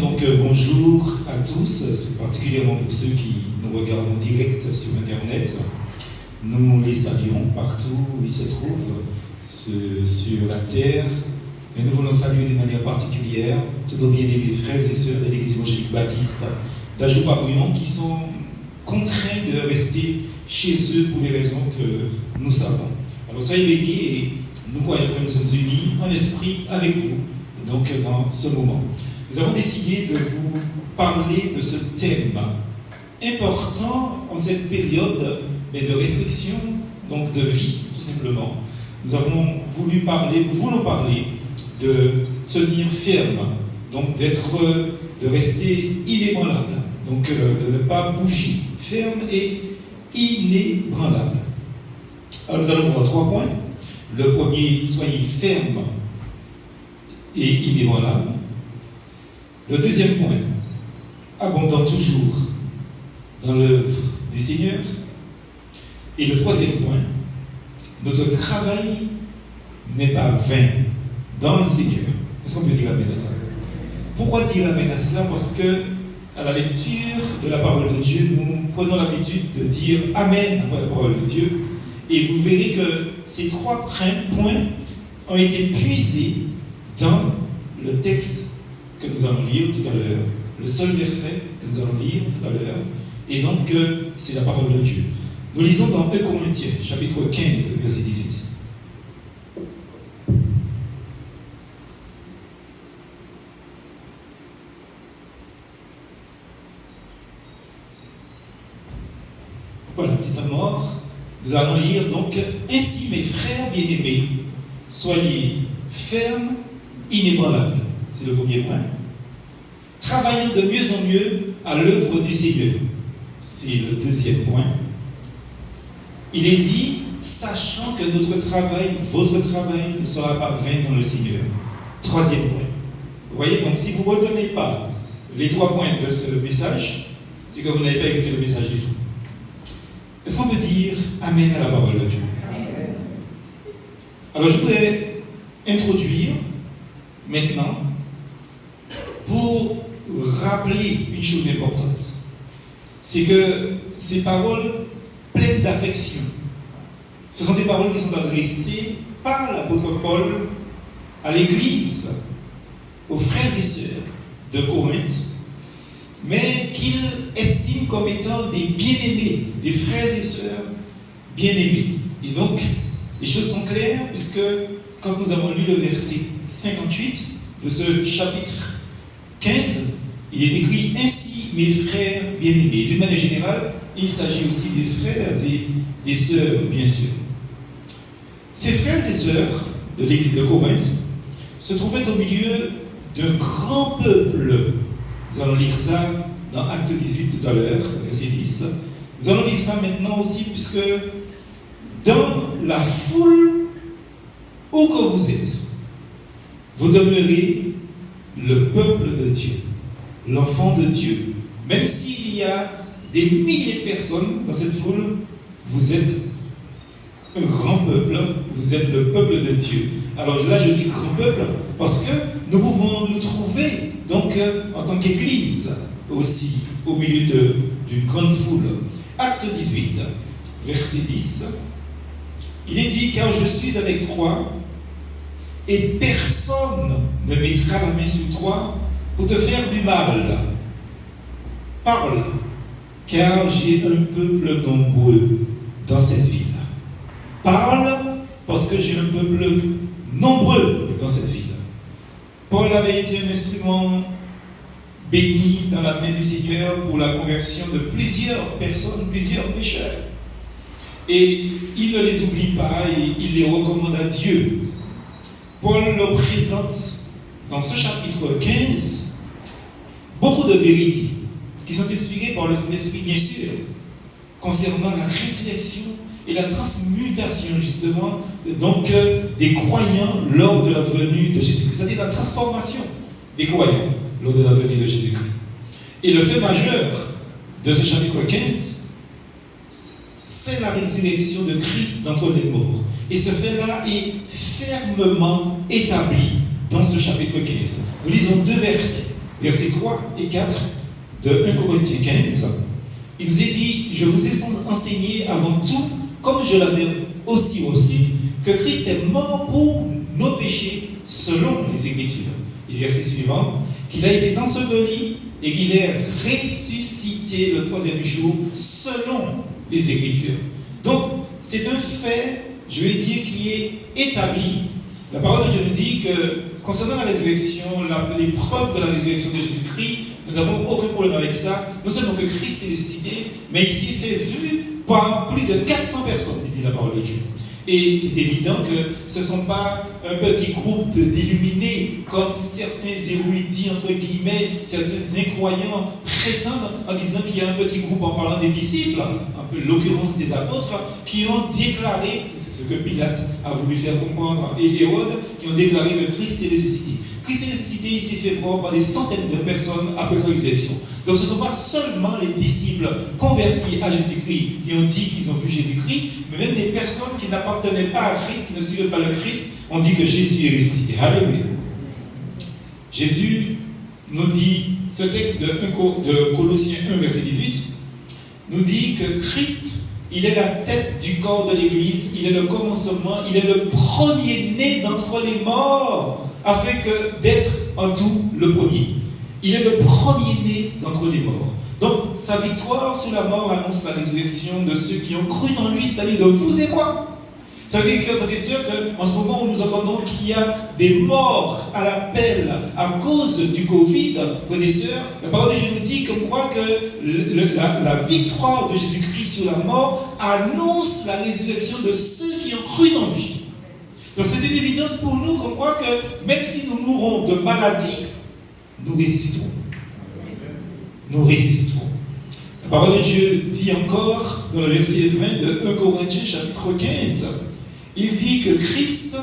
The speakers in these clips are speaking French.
Bonjour à tous, particulièrement pour ceux qui nous regardent en direct sur Internet. Nous les saluons partout où ils se trouvent sur la terre. Mais nous voulons saluer d'une manière particulière tous nos bien-aimés frères et sœurs de l'Église évangélique baptiste d'Ajoupa-Bouillon qui sont contraints de rester chez eux pour les raisons que nous savons. Alors soyez bénis et nous croyons que nous sommes unis en esprit avec vous, donc dans ce moment. Nous avons décidé de vous parler de ce thème important en cette période de restriction, donc de vie, tout simplement. Nous voulons parler de tenir ferme, donc de rester inébranlable, donc de ne pas bouger, ferme et inébranlable. Alors nous allons voir 3 points. Le premier, soyez ferme et inébranlable. Le deuxième point, abondant toujours dans l'œuvre du Seigneur. Et le troisième point, notre travail n'est pas vain dans le Seigneur. Est-ce qu'on peut dire amen à ça? Pourquoi dire amen à cela? Parce que à la lecture de la parole de Dieu, nous prenons l'habitude de dire amen après la parole de Dieu. Et vous verrez que ces 3 points ont été puisés dans le texte que nous allons lire tout à l'heure, le seul verset que nous allons lire tout à l'heure, et donc c'est la parole de Dieu. Nous lisons dans 1 Corinthiens, chapitre 15, verset 18. Voilà, petit amour. Nous allons lire donc, ainsi mes frères bien-aimés, soyez fermes, inébranlables. C'est le premier point. Travaillant de mieux en mieux à l'œuvre du Seigneur. C'est le deuxième point. Il est dit, sachant que notre travail, votre travail ne sera pas vain dans le Seigneur. Troisième point. Vous voyez, donc si vous ne redonnez pas les 3 points de ce message, c'est que vous n'avez pas écouté le message du tout. Est-ce qu'on peut dire amen à la parole de Dieu? Alors je voudrais introduire maintenant pour rappeler une chose importante. C'est que ces paroles pleines d'affection, ce sont des paroles qui sont adressées par l'apôtre Paul à l'Église, aux frères et sœurs de Corinthe, mais qu'il estime comme étant des bien-aimés, des frères et sœurs bien-aimés. Et donc, les choses sont claires, puisque quand nous avons lu le verset 58 de ce chapitre 15, il est écrit ainsi mes frères bien-aimés. D'une manière générale, il s'agit aussi des frères et des sœurs, bien sûr. Ces frères et sœurs de l'église de Corinthe se trouvaient au milieu d'un grand peuple. Nous allons lire ça dans Acte 18 tout à l'heure, verset 10. Nous allons lire ça maintenant aussi, puisque dans la foule où que vous êtes, vous demeurez le peuple de Dieu, l'enfant de Dieu. Même s'il y a des milliers de personnes dans cette foule, vous êtes un grand peuple, vous êtes le peuple de Dieu. Alors là, je dis grand peuple parce que nous pouvons nous trouver donc en tant qu'Église aussi au milieu d'une grande foule. Acte 18, verset 10, il est dit, car je suis avec toi et personne ne mettra la main sur toi pour te faire du mal. Parle, car j'ai un peuple nombreux dans cette ville. Parle, parce que j'ai un peuple nombreux dans cette ville. Paul avait été un instrument béni dans la main du Seigneur pour la conversion de plusieurs personnes, plusieurs pécheurs. Et il ne les oublie pas et il les recommande à Dieu. Paul leur présente dans ce chapitre 15 beaucoup de vérités qui sont inspirées par le Saint-Esprit, bien sûr, concernant la résurrection et la transmutation, justement, donc des croyants lors de la venue de Jésus-Christ, c'est-à-dire la transformation des croyants lors de la venue de Jésus-Christ. Et le fait majeur de ce chapitre 15, c'est la résurrection de Christ d'entre les morts. Et ce fait-là est fermement établi dans ce chapitre 15. Nous lisons 2 versets. versets 3 et 4 de 1 Corinthiens 15, il nous est dit, je vous ai enseigné avant tout, comme je l'avais aussi reçu, que Christ est mort pour nos péchés selon les Écritures. Et verset suivant, qu'il a été enseveli et qu'il est ressuscité le troisième jour selon les Écritures. Donc, c'est un fait, je vais dire, qui est établi. La parole de Dieu nous dit que concernant la résurrection, les preuves de la résurrection de Jésus-Christ, nous n'avons aucun problème avec ça. Non seulement que Christ est ressuscité, mais il s'est fait vu par plus de 400 personnes, dit la parole de Dieu. Et c'est évident que ce ne sont pas un petit groupe d'illuminés comme certains érudits, entre guillemets, certains incroyants prétendent en disant qu'il y a un petit groupe en parlant des disciples, un peu l'occurrence des apôtres, qui ont déclaré, c'est ce que Pilate a voulu faire comprendre, et Hérode, qui ont déclaré que Christ est ressuscité. Christ est ressuscité, il s'est fait voir par des centaines de personnes après sa résurrection. Donc ce ne sont pas seulement les disciples convertis à Jésus-Christ qui ont dit qu'ils ont vu Jésus-Christ, mais même des personnes qui n'appartenaient pas à Christ, qui ne suivaient pas le Christ, ont dit que Jésus est ressuscité. Alléluia. Jésus nous dit, ce texte de Colossiens 1, verset 18, nous dit que Christ, il est la tête du corps de l'Église, il est le commencement, il est le premier-né d'entre les morts, afin que d'être en tout le premier. Il est le premier-né d'entre les morts. Donc, sa victoire sur la mort annonce la résurrection de ceux qui ont cru en lui, c'est-à-dire de vous et moi. Ça veut dire que, frères et sœurs, qu'en ce moment où nous entendons qu'il y a des morts à l'appel à cause du Covid, frères et sœurs, la parole de Dieu nous dit comme quoi que la victoire de Jésus-Christ sur la mort annonce la résurrection de ceux qui ont cru en lui. Donc c'est une évidence pour nous qu'on croit que même si nous mourrons de maladie, nous ressusciterons. Nous ressusciterons. La parole de Dieu dit encore dans le verset 20 de 1 Corinthiens chapitre 15, il dit que Christ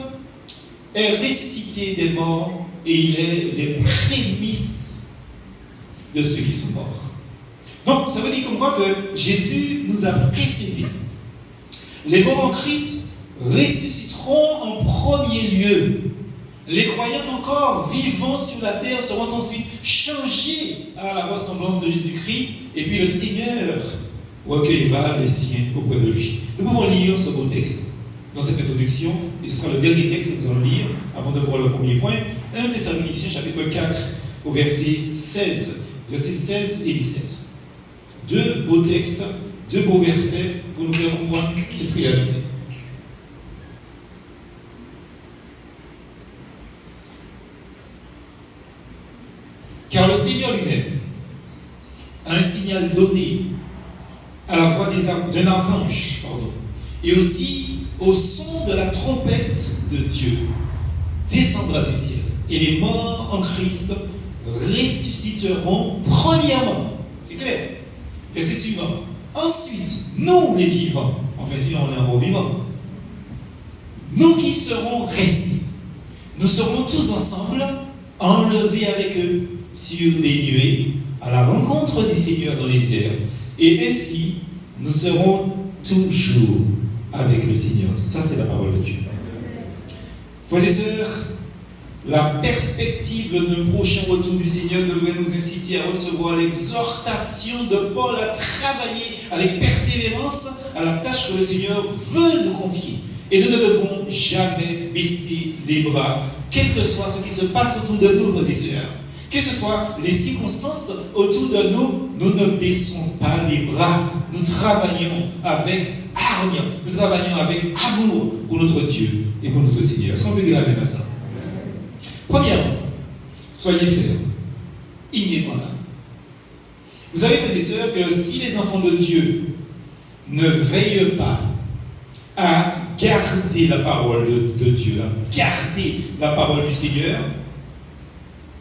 est ressuscité des morts et il est les prémices de ceux qui sont morts. Donc ça veut dire qu'on croit que Jésus nous a précédés. Les morts en Christ ressusciteront en premier lieu. Les croyants encore vivants sur la terre seront ensuite changés à la ressemblance de Jésus-Christ, et puis le Seigneur recueillera les siens auprès de lui. Nous pouvons lire ce beau texte dans cette introduction, et ce sera le dernier texte que nous allons lire avant de voir le premier point. 1 Thessaloniciens chapitre 4 au verset 16, versets 16 et 17. Deux beaux textes, deux beaux versets pour nous faire comprendre cette réalité. Car le Seigneur lui-même a un signal donné à la voix d'un archange, et aussi au son de la trompette de Dieu, descendra du ciel. Et les morts en Christ ressusciteront premièrement. C'est clair. Verset suivant. Ensuite, nous les vivants, enfin si on est encore vivants, nous qui serons restés, nous serons tous ensemble enlevés avec eux sur des nuées à la rencontre des seigneurs dans les airs. Et ainsi, nous serons toujours avec le Seigneur. Ça, c'est la parole de Dieu. Frères et sœurs, la perspective d'un prochain retour du Seigneur devrait nous inciter à recevoir l'exhortation de Paul à travailler avec persévérance à la tâche que le Seigneur veut nous confier. Et nous ne devons jamais baisser les bras, quel que soit ce qui se passe autour de nous, frères et sœurs. Quelles que soient les circonstances autour de nous, nous ne baissons pas les bras. Nous travaillons avec hargne, nous travaillons avec amour pour notre Dieu et pour notre Seigneur. Est-ce qu'on peut dire amen à ça? Premièrement, soyez fermes, inébranlables. Vous savez, frères et sœurs, que si les enfants de Dieu ne veillent pas à garder la parole de Dieu, à garder la parole du Seigneur,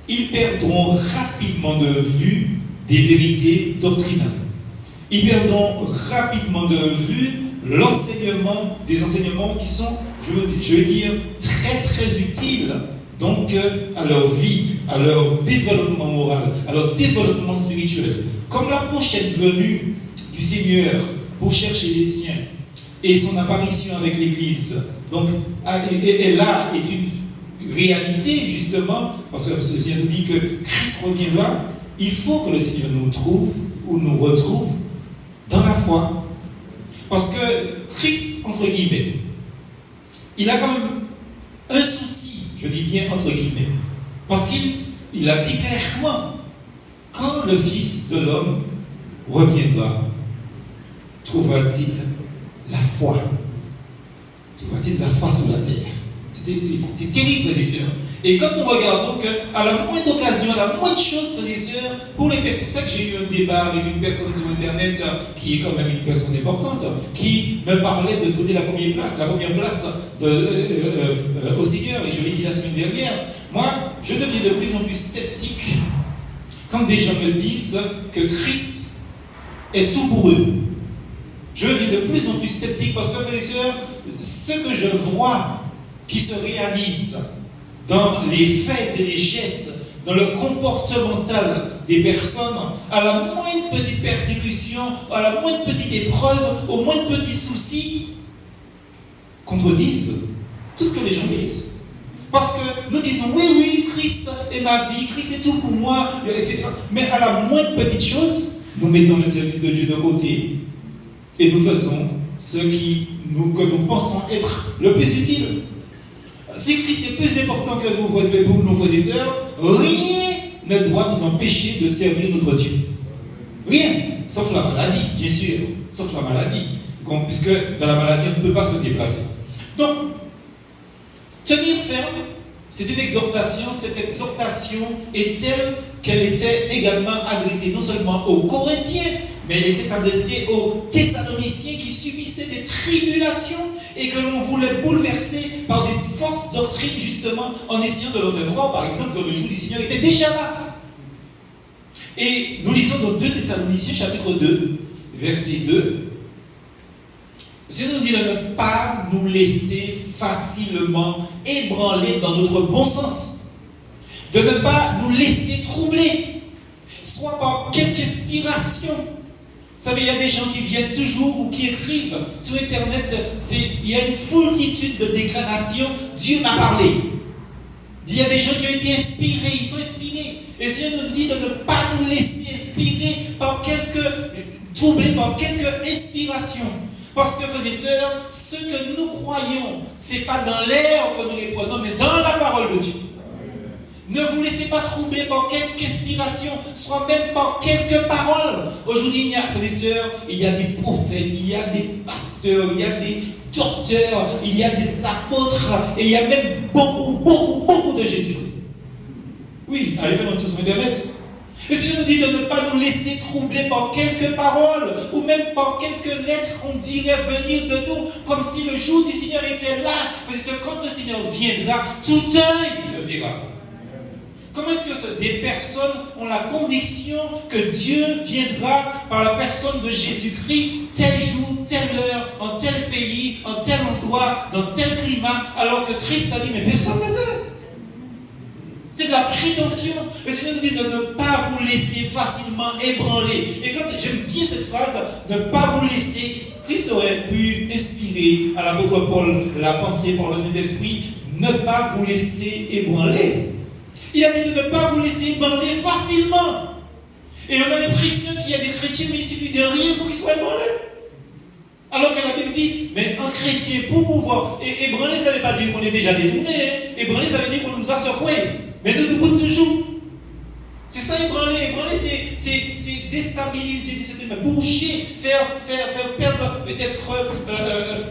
ils perdront rapidement de vue des vérités doctrinales. Ils perdront rapidement de vue l'enseignement, des enseignements qui sont, je veux dire, très très utiles donc à leur vie, à leur développement moral, à leur développement spirituel. Comme la prochaine venue du Seigneur pour chercher les siens et son apparition avec l'Église, donc est là, est une réalité justement, parce que le Seigneur nous dit que Christ reviendra, il faut que le Seigneur nous trouve ou nous retrouve dans la foi. Parce que Christ, entre guillemets, il a quand même un souci, je dis bien entre guillemets, parce qu'il a dit clairement, quand le Fils de l'homme reviendra, trouvera-t-il la foi? Trouvera-t-il la foi sur la terre? C'est terrible, frères et sœurs. Et quand nous regardons qu'à la moindre occasion, à la moindre chose, frères et sœurs, pour les personnes, c'est pour ça que j'ai eu un débat avec une personne sur Internet qui est quand même une personne importante, qui me parlait de donner la première place au Seigneur, et je l'ai dit la semaine dernière. Moi, je deviens de plus en plus sceptique quand des gens me disent que Christ est tout pour eux. Je deviens de plus en plus sceptique parce que, frères et sœurs, ce que je vois qui se réalise dans les faits et les gestes, dans le comportemental des personnes, à la moindre petite persécution, à la moindre petite épreuve, au moindre petit souci, contredisent tout ce que les gens disent. Parce que nous disons, oui, Christ est ma vie, Christ est tout pour moi, etc. Mais à la moindre petite chose, nous mettons le service de Dieu de côté et nous faisons ce que nous pensons être le plus utile. Si Christ est plus important que nous, pour nos frères et sœurs, rien ne doit nous empêcher de servir notre Dieu. Rien, sauf la maladie, bien sûr, sauf la maladie, puisque dans la maladie, on ne peut pas se déplacer. Donc, tenir ferme, c'est une exhortation. Cette exhortation est telle qu'elle était également adressée non seulement aux Corinthiens, mais elle était adressée aux Thessaloniciens qui subissaient des tribulations et que l'on voulait bouleverser par des fausses doctrines, justement, en essayant de leur faire croire, par exemple, que le jour du Seigneur était déjà là. Et nous lisons dans 2 Thessaloniciens, chapitre 2, verset 2. Le Seigneur nous dit de ne pas nous laisser facilement ébranler dans notre bon sens, de ne pas nous laisser troubler, soit par quelque inspiration. Vous savez, il y a des gens qui viennent toujours ou qui écrivent sur Internet, il y a une foultitude de déclarations, Dieu m'a parlé. Il y a des gens qui ont été inspirés, ils sont inspirés. Et le Seigneur nous dit de ne pas nous laisser inspirer par troublés par quelque inspiration. Parce que, frères et sœurs, ce que nous croyons, ce n'est pas dans l'air que nous les prenons, mais dans la parole de Dieu. Ne vous laissez pas troubler par quelque inspiration, soit même par quelques paroles. Aujourd'hui, frères et sœurs, il y a des prophètes, il y a des pasteurs, il y a des docteurs, il y a des apôtres, et il y a même beaucoup de Jésus. Oui, allez faire tous sur Internet. Le Seigneur nous dit de ne pas nous laisser troubler par quelques paroles ou même par quelques lettres qu'on dirait venir de nous, comme si le jour du Seigneur était là. Parce que quand le Seigneur viendra, tout œil le verra. Comment est-ce que des personnes ont la conviction que Dieu viendra par la personne de Jésus-Christ, tel jour, telle heure, en tel pays, en tel endroit, dans tel climat, alors que Christ a dit, mais personne ne le sait. C'est de la prétention. Le Seigneur nous dit de ne pas vous laisser facilement ébranler. Et quand j'aime bien cette phrase, ne pas vous laisser, Christ aurait pu inspirer à l'apôtre Paul la pensée par le Saint-Esprit, ne pas vous laisser ébranler. Il a dit de ne pas vous laisser ébranler facilement. Et on a l'impression qu'il y a des chrétiens, mais il suffit de rien pour qu'ils soient ébranlés. Alors que la Bible dit, mais un chrétien, pour pouvoir. Ébranler, ça ne veut pas dire qu'on est déjà détourné. Ébranler, ça veut dire qu'on nous a secoués. Mais nous nous bouge toujours. C'est ça, ébranler. Ébranler, c'est déstabiliser, boucher, faire perdre peut-être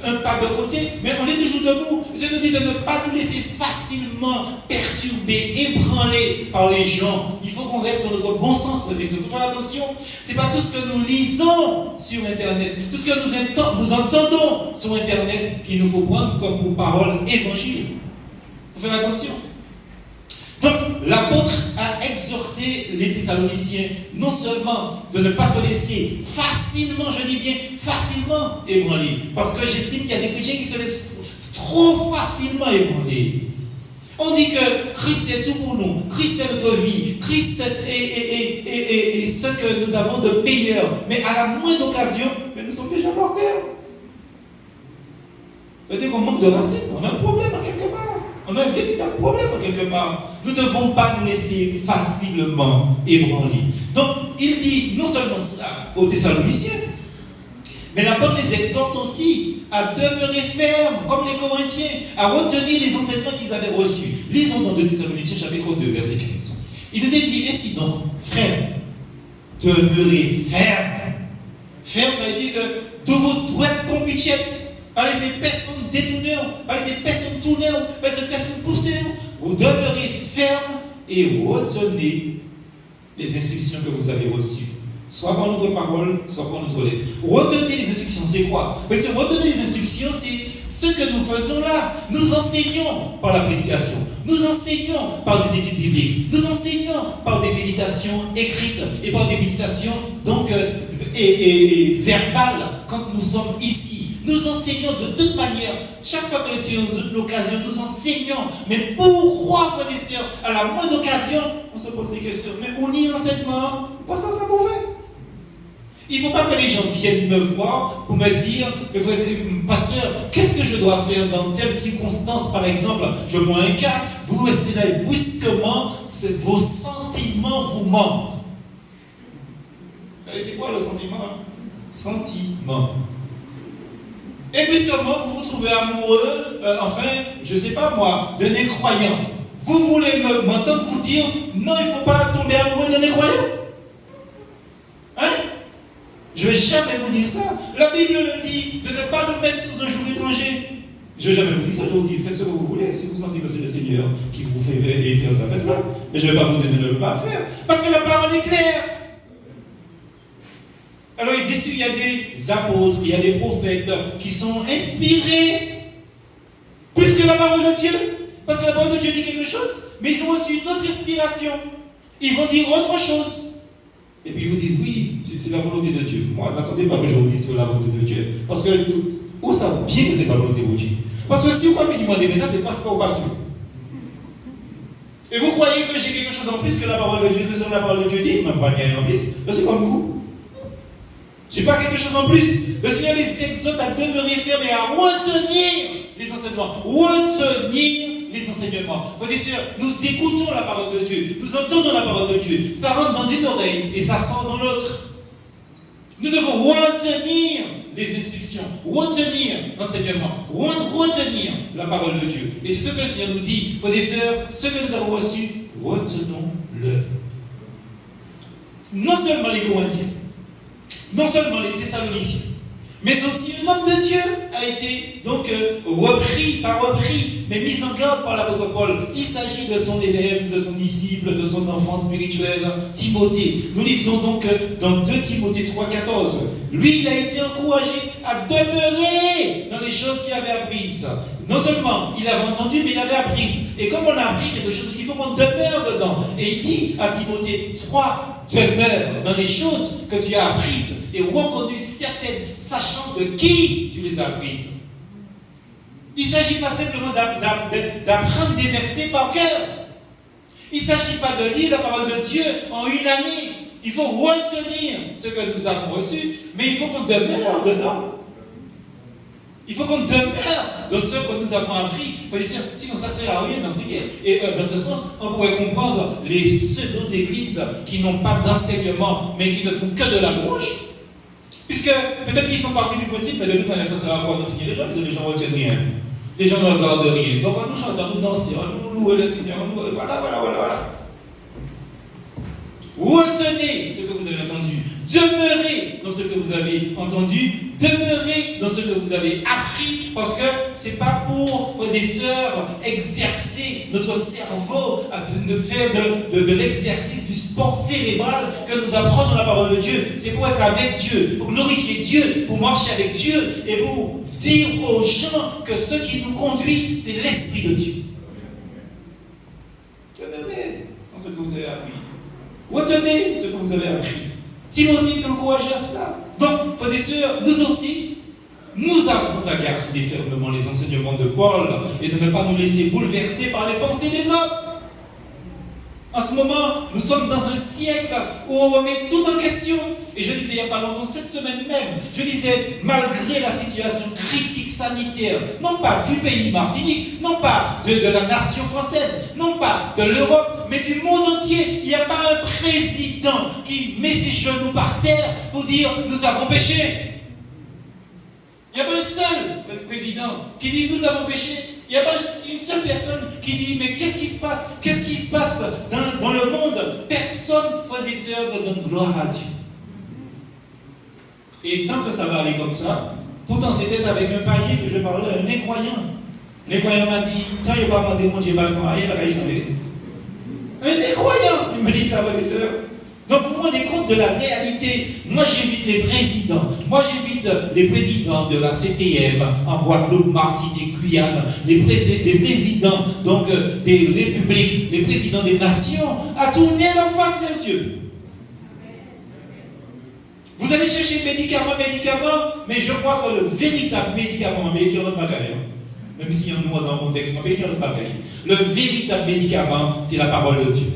un pas de côté, mais on est toujours debout. Je nous dis de ne pas nous laisser facilement perturber, ébranler par les gens. Il faut qu'on reste dans notre bon sens. Il faut faire attention. Ce n'est pas tout ce que nous lisons sur Internet, tout ce que nous entendons sur Internet qu'il nous faut prendre comme pour parole évangile. Il faut faire attention. Donc, l'apôtre a exhorté les Thessaloniciens non seulement de ne pas se laisser facilement, je dis bien facilement ébranler, parce que j'estime qu'il y a des chrétiens qui se laissent trop facilement ébranler. On dit que Christ est tout pour nous, Christ est notre vie, Christ est ce que nous avons de meilleur, mais à la moindre occasion, mais nous sommes déjà par terre. Ça veut dire qu'on manque de racines, on a un problème à quelque part. On a un véritable problème quelque part. Nous ne devons pas nous laisser facilement ébranler. Donc, il dit non seulement cela aux Thessaloniciens, mais l'apôtre les exhorte aussi à demeurer fermes, comme les Corinthiens, à retenir les enseignements qu'ils avaient reçus. Lisons dans 2 Thessaloniciens chapitre 2, verset 15. Il nous est dit ainsi donc, frères, demeurez fermes. Ferme, ça veut dire que de vous doit compicher par ces personnes détournées, par ces personnes tournées, par ces personnes poussées, vous demeurez fermes et retenez les instructions que vous avez reçues. Soit par notre parole, soit par notre lettre. Retenez les instructions, c'est quoi? Parce que retenez les instructions, c'est ce que nous faisons là. Nous enseignons par la prédication. Nous enseignons par des études bibliques. Nous enseignons par des méditations écrites et par des méditations donc et verbales quand nous sommes ici. Nous enseignons de toute manière. Chaque fois que le Seigneur nous donne l'occasion, nous enseignons. Mais pourquoi, frères et sœurs, à la moindre occasion, on se pose des questions. Mais on lit l'enseignement. Pas ça mauvais. Il ne faut pas que les gens viennent me voir pour me dire, pasteur, qu'est-ce que je dois faire dans telle circonstance, par exemple, je prends un cas, vous restez là et brusquement, vos sentiments vous mentent. Vous savez, c'est quoi le sentiment? Sentiment. Et brusquement, vous vous trouvez amoureux, enfin, je ne sais pas moi, d'un incroyant. Vous voulez m'entendre vous dire, non, il ne faut pas tomber amoureux d'un incroyant? Hein? Je ne vais jamais vous dire ça. La Bible le dit, de ne pas nous mettre sous un joug étranger. Je ne vais jamais vous dire ça, je vous dis, faites ce que vous voulez. Si vous sentez que c'est le Seigneur qui vous fait faire ça, faites-le. Mais je ne vais pas vous donner de ne pas faire. Parce que la parole est claire. Alors, il y a des apôtres, il y a des prophètes qui sont inspirés plus que la parole de Dieu. Parce que la parole de Dieu dit quelque chose, mais ils ont aussi une autre inspiration. Ils vont dire autre chose. Et puis ils vous disent, oui, c'est la volonté de Dieu. Moi, n'attendez pas que je vous dise que c'est la volonté de Dieu. Parce que, où ça bien que c'est la volonté de Dieu? Parce que si vous m'avez demandé, mais ça, c'est parce qu'on passe. Et vous croyez que j'ai quelque chose en plus que la parole de Dieu, que c'est la parole de Dieu dit, même pas rien en plus. Je suis comme vous. Je n'ai pas quelque chose en plus. Le Seigneur les exhorte à demeurer fermes et à retenir les enseignements. Retenir les enseignements. Frères et sœurs, nous écoutons la parole de Dieu. Nous entendons la parole de Dieu. Ça rentre dans une oreille et ça sort dans l'autre. Nous devons retenir les instructions, retenir l'enseignement, retenir la parole de Dieu. Et c'est ce que le Seigneur nous dit. Frères et sœurs, ce que nous avons reçu, retenons-le. Non seulement les Corinthiens, non seulement les Thessaloniciens, mais aussi un homme de Dieu a été donc repris, mais mis en garde par l'apôtre Paul. Il s'agit de son élève, de son disciple, de son enfant spirituel, Timothée. Nous lisons donc dans 2 Timothée 3,14. Lui, il a été encouragé à demeurer dans les choses qu'il avait apprises. Non seulement il avait entendu, mais il avait appris. Et comme on a appris quelque chose, il faut qu'on demeure dedans. Et il dit à Timothée 3, demeure dans les choses que tu as apprises et reconnues certaines, sachant de qui tu les as apprises. Il ne s'agit pas simplement d'apprendre des versets par cœur. Il ne s'agit pas de lire la parole de Dieu en une année. Il faut retenir ce que nous avons reçu, mais il faut qu'on demeure dedans. Il faut qu'on demeure dans ce que nous avons appris. Sinon, ça ne sert à rien d'enseigner. Et dans ce sens, on pourrait comprendre les pseudo-églises qui n'ont pas d'enseignement, mais qui ne font que de la louange. Puisque peut-être qu'ils sont partis du possible, mais de toute manière, ça ne sert à quoi d'enseigner les gens, parce que les gens ne retiennent rien. Les gens ne regardent rien. Donc, on nous chante, on nous danse, on nous loue le Seigneur, on nous. Voilà. Retenez ce que vous avez entendu. Demeurez dans ce que vous avez entendu. Demeurez dans ce que vous avez appris. Parce que ce n'est pas pour, frères et sœurs, exercer notre cerveau, de faire de l'exercice du sport cérébral que nous apprenons la parole de Dieu. C'est pour être avec Dieu, pour glorifier Dieu, pour marcher avec Dieu et pour dire aux gens que ce qui nous conduit, c'est l'Esprit de Dieu. Demeurez dans ce que vous avez appris. Retenez ce que vous avez appris. Timothée t'encourage à cela. Donc, frères et sœurs, nous aussi, nous avons à garder fermement les enseignements de Paul et de ne pas nous laisser bouleverser par les pensées des hommes. En ce moment, nous sommes dans un siècle où on remet tout en question. Et je disais il n'y a pas longtemps, cette semaine même, je disais, malgré la situation critique sanitaire, non pas du pays Martinique, non pas de la nation française, non pas de l'Europe, mais du monde entier, il n'y a pas un président qui met ses genoux par terre pour dire nous avons péché. Il n'y a pas un seul président qui dit nous avons péché. Il n'y a pas une seule personne qui dit mais qu'est-ce qui se passe? Qu'est-ce qui se passe dans le monde? Personne, frères et sœurs, ne donne gloire à Dieu. Et tant que ça va aller comme ça, pourtant c'était avec un païen que je parlais, un incroyant. L'incroyant m'a dit, tant il va demander mon Dieu, il va le croire, il va changer. Un incroyant qui me dit ça, frères et sœurs. Donc vous vous rendez compte de la réalité. Moi j'invite les présidents, les présidents de la CTM en Guadeloupe, Martinique, Guyane, les présidents donc, des républiques, les présidents des nations à tourner leur face vers Dieu. Vous allez chercher médicaments, mais je crois que le véritable médicament, mais il y a notre bagaille, même s'il y a un mot dans le contexte, mais il y a notre bagaille. Le véritable médicament, c'est la parole de Dieu.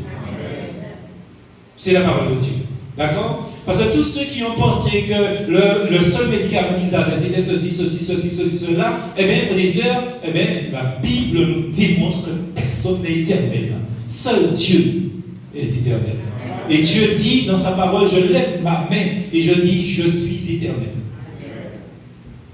C'est la parole de Dieu. D'accord? Parce que tous ceux qui ont pensé que le seul médicament qu'ils avaient, c'était ceci, cela, eh bien, frères et sœurs, eh bien, la Bible nous démontre que personne n'est éternel. Seul Dieu est éternel. Et Dieu dit dans sa parole, je lève ma main et je dis, je suis éternel.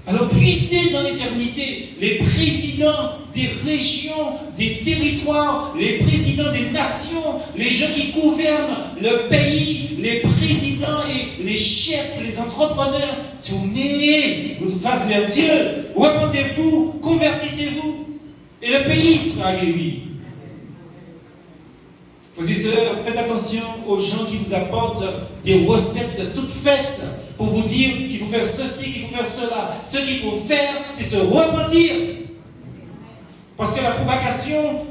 Alors puissez dans l'éternité les présidents des régions, des territoires, les présidents des nations, les gens qui gouvernent le pays, les présidents et les chefs, les entrepreneurs, tournez votre face vers Dieu, repentez-vous, convertissez-vous et le pays sera guéri. Frères et sœurs, faites attention aux gens qui vous apportent des recettes toutes faites pour vous dire qu'il faut faire ceci, qu'il faut faire cela. Ce qu'il faut faire, c'est se repentir. Parce que la propagation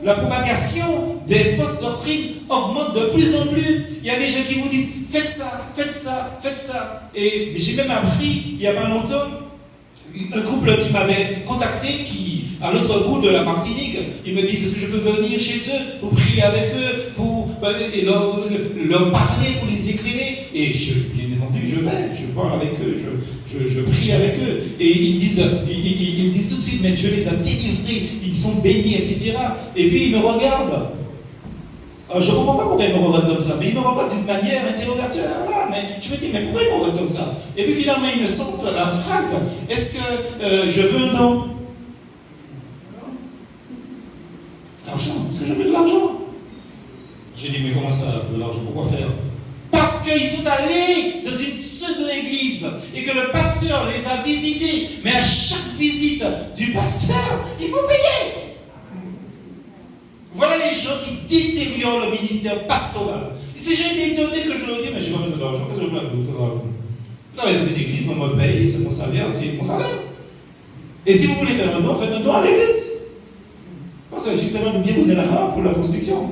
des fausses doctrines augmente de plus en plus. Il y a des gens qui vous disent faites ça, faites ça, faites ça. Et j'ai même appris, il n'y a pas longtemps, un couple qui m'avait contacté, qui à l'autre bout de la Martinique, ils me disent est-ce que je peux venir chez eux pour prier avec eux, pour leur parler, pour les éclairer. Et bien entendu, je parle avec eux, je prie avec eux. Et ils disent tout de suite, mais Dieu les a délivrés, ils sont bénis, etc. Et puis ils me regardent. Je ne comprends pas pourquoi ils me regardent comme ça, mais ils me regardent d'une manière interrogatoire. Là, mais je me dis, mais pourquoi ils me regardent comme ça? Et puis finalement, ils me sortent la phrase, est-ce que je veux un don? L'argent, est-ce que je veux de l'argent? J'ai dit, mais comment ça, de l'argent? Pourquoi faire? Parce qu'ils sont allés dans une pseudo-église et que le pasteur les a visités. Mais à chaque visite du pasteur, il faut payer. Voilà les gens qui détériorent le ministère pastoral. Et si j'ai été étonné que je leur dis, mais j'ai pas besoin d'argent, qu'est-ce que je veux d'argent? Non, mais dans une église, on me paye, c'est mon salaire, c'est mon salaire. Et si vous voulez faire un don, faites un don à l'église. Parce que justement, nous bien vous êtes là pour la construction.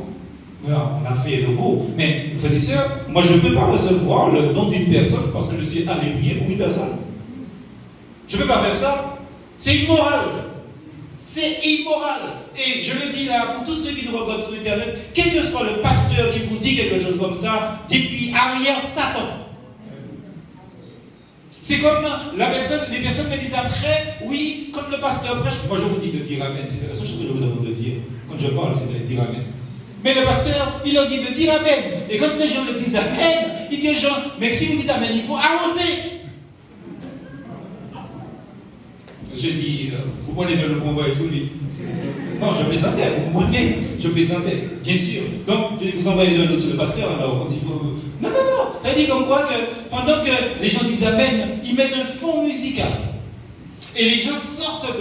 On a fait le beau, mais frères et sœurs, moi je ne peux pas recevoir le don d'une personne parce que je suis allé prier pour une personne. Je ne peux pas faire ça. C'est immoral. C'est immoral. Et je le dis là, pour tous ceux qui nous regardent sur Internet, quel que soit le pasteur qui vous dit quelque chose comme ça, dites-lui arrière Satan. C'est comme les personnes me disent après, oui, comme le pasteur prêche, moi je vous dis de dire amen, c'est la seule chose que je vous demande de dire. Quand je parle, c'est de dire amen. Mais le pasteur, il leur dit de dire amen. Et quand les gens le disent amen, il dit aux gens, mais si vous dites amen, il faut arroser. Je dis, vous prenez le bon voix et soulier. Non, je plaisantais, vous comprenez? Je plaisantais, bien sûr. Donc, je vais vous envoyer de l'eau sur le pasteur, alors, quand il faut... Non. Ça dit comme quoi que, pendant que les gens disent amen, ils mettent un fond musical. Et les gens sortent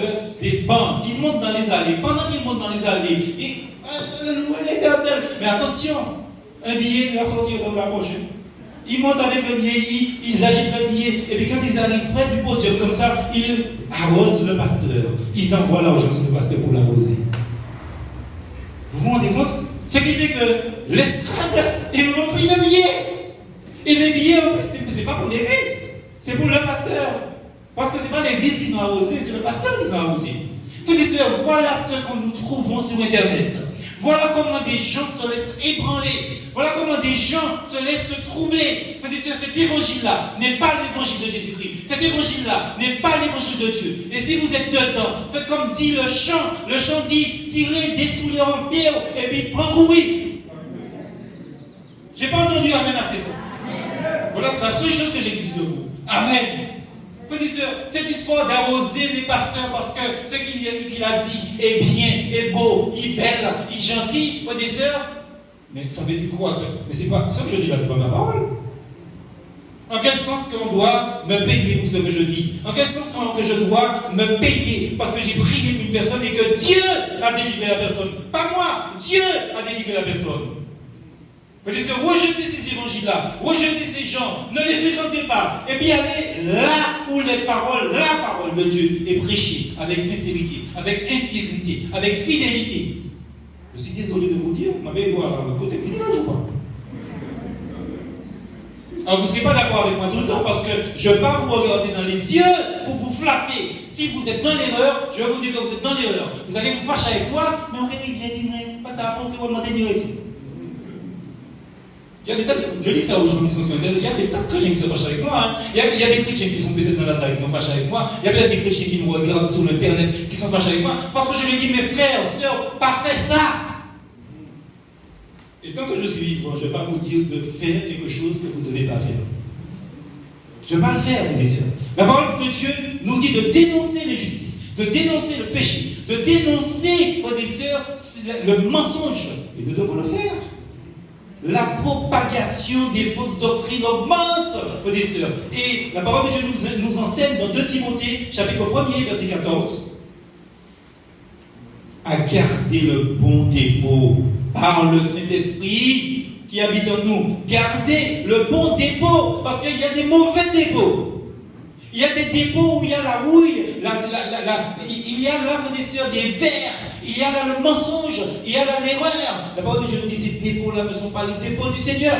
des bancs, ils montent dans les allées. Pendant qu'ils montent dans les allées, l'éternel. Mais attention, un billet va sortir dans la poche. Ils montent avec le billet, ils agitent le billet, et puis quand ils arrivent près du podium comme ça, ils arrosent le pasteur. Ils envoient l'argent sur le pasteur pour l'arroser. Vous vous rendez compte? Ce qui fait que l'estrade est remplie de billets. Et les billets, en plus, c'est pas pour l'église, c'est pour le pasteur. Parce que c'est pas l'église qu'ils ont arrosé, c'est le pasteur qu'ils ont arrosé. Frères et sœurs, voilà ce que nous trouvons sur Internet. Voilà comment des gens se laissent ébranler. Voilà comment des gens se laissent troubler. Frères et sœurs, cet évangile-là n'est pas l'évangile de Jésus-Christ. Cet évangile-là n'est pas l'évangile de Dieu. Et si vous êtes dedans, faites comme dit le chant. Le chant dit, tirez des souliers en pierre et puis parcourez. J'ai pas entendu Amen assez fort. Voilà, c'est la seule chose que j'exige de vous. Amen. Frères et sœurs, cette histoire d'arroser les pasteurs parce que ce qu'il a dit est bien, est beau, est belle, est gentil, frères et sœurs, mais ça veut dire quoi? Mais c'est pas, ce que je dis là, c'est pas ma parole. En quel sens qu'on doit me payer pour ce que je dis? En quel sens que je dois me payer parce que j'ai prié pour une personne et que Dieu a délivré la personne? Pas moi, Dieu a délivré la personne. Frères et sœurs, rejetez ces évangiles-là, rejetez ces gens, ne les fréquentez pas, et puis allez là où la parole de Dieu est prêchée, avec sincérité, avec intégrité, avec fidélité. Je suis désolé de vous dire, ma belle voix à votre côté, fidèle ou pas? Alors vous ne serez pas d'accord avec moi tout le temps, parce que je ne vais pas vous regarder dans les yeux pour vous flatter. Si vous êtes dans l'erreur, je vais vous dire que vous êtes dans l'erreur. Vous allez vous fâcher avec moi, mais on va bien livré, pas ça, on peut demander mieux ici. Il y a des tas, je dis ça aux gens qui sont sur Internet, il y a des tas de chrétiens qui se fâchent avec moi. Hein. Il y a des chrétiens qui sont peut-être dans la salle qui sont fâchés avec moi. Il y a peut-être des chrétiens qui nous regardent sur Internet qui sont fâchés avec moi. Parce que je lui dis, mes frères, sœurs, pas fait ça. Et tant que je suis vivant, je ne vais pas vous dire de faire quelque chose que vous ne devez pas faire. Je ne vais pas le faire, vous dites. La parole de Dieu nous dit de dénoncer l'injustice, de dénoncer le péché, de dénoncer, frères et sœurs, le mensonge. Et nous devons le faire. La propagation des fausses doctrines augmente, frères et sœurs. Et la parole de Dieu nous enseigne dans 2 Timothée, chapitre 1er, verset 14, à garder le bon dépôt par le Saint-Esprit qui habite en nous. Gardez le bon dépôt, parce qu'il y a des mauvais dépôts. Il y a des dépôts où il y a la houille, il y a là, frères et sœurs, des vers. Il y a là le mensonge, il y a là l'erreur. La parole de Dieu nous dit que ces dépôts-là ne sont pas les dépôts du Seigneur.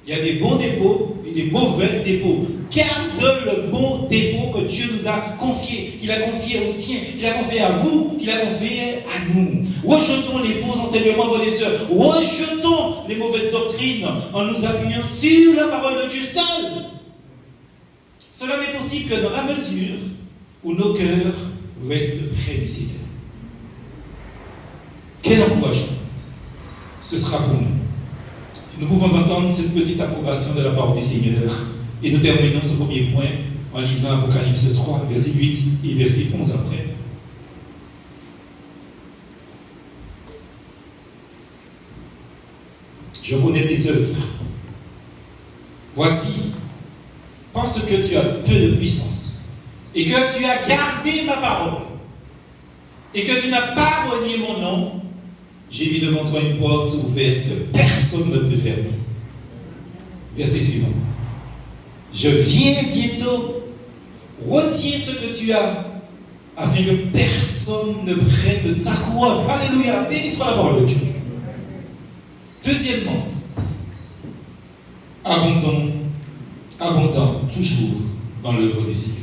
Il y a des bons dépôts et des mauvais dépôts. Garde le bon dépôt que Dieu nous a confié, qu'il a confié aux siens, qu'il a confié à vous, qu'il a confié à nous. Rejetons les faux enseignements, frères et sœurs. Rejetons les mauvaises doctrines en nous appuyant sur la parole de Dieu seul. Cela n'est possible que dans la mesure où nos cœurs restent près du Seigneur. Quel encouragement ce sera pour nous si nous pouvons entendre cette petite approbation de la part du Seigneur. Et nous terminons ce premier point en lisant Apocalypse 3, verset 8 et verset 11 après. Je connais tes œuvres. Voici, parce que tu as peu de puissance et que tu as gardé ma parole et que tu n'as pas renié mon nom, j'ai mis devant toi une porte ouverte que personne ne peut fermer. Verset suivant. Je viens bientôt. Retiens ce que tu as, afin que personne ne prenne de ta couronne. Alléluia. Béni soit la parole de Dieu. Deuxièmement, abondant toujours dans l'œuvre du Seigneur.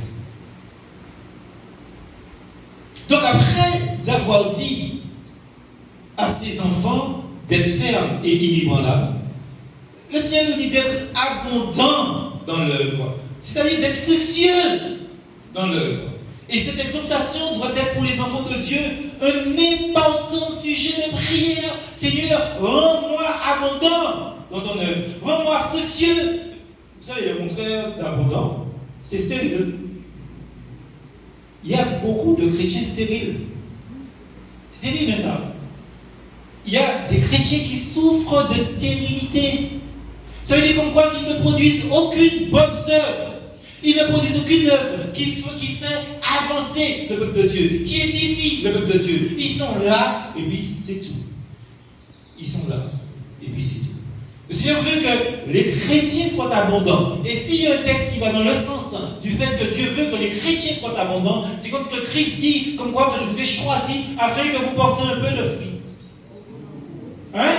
Donc après avoir dit à ses enfants d'être fermes et inébranlables, le Seigneur nous dit d'être abondant dans l'œuvre, c'est-à-dire d'être fructueux dans l'œuvre. Et cette exhortation doit être pour les enfants de Dieu un important sujet de prière. Seigneur, rends-moi abondant dans ton œuvre, rends-moi fructueux. Vous savez, le contraire d'abondant, c'est stérile. Il y a beaucoup de chrétiens stériles. C'est terrible, ça. Il y a des chrétiens qui souffrent de stérilité. Ça veut dire comme quoi qu'ils ne produisent aucune bonne œuvre. Ils ne produisent aucune œuvre qui fait avancer le peuple de Dieu, qui édifie le peuple de Dieu. Ils sont là, et puis c'est tout. Ils sont là, et puis c'est tout. Le Seigneur veut que les chrétiens soient abondants. Et s'il y a un texte qui va dans le sens du fait que Dieu veut que les chrétiens soient abondants, c'est comme que Christ dit, comme quoi que je vous ai choisi afin que vous portiez un peu de fruits. Hein?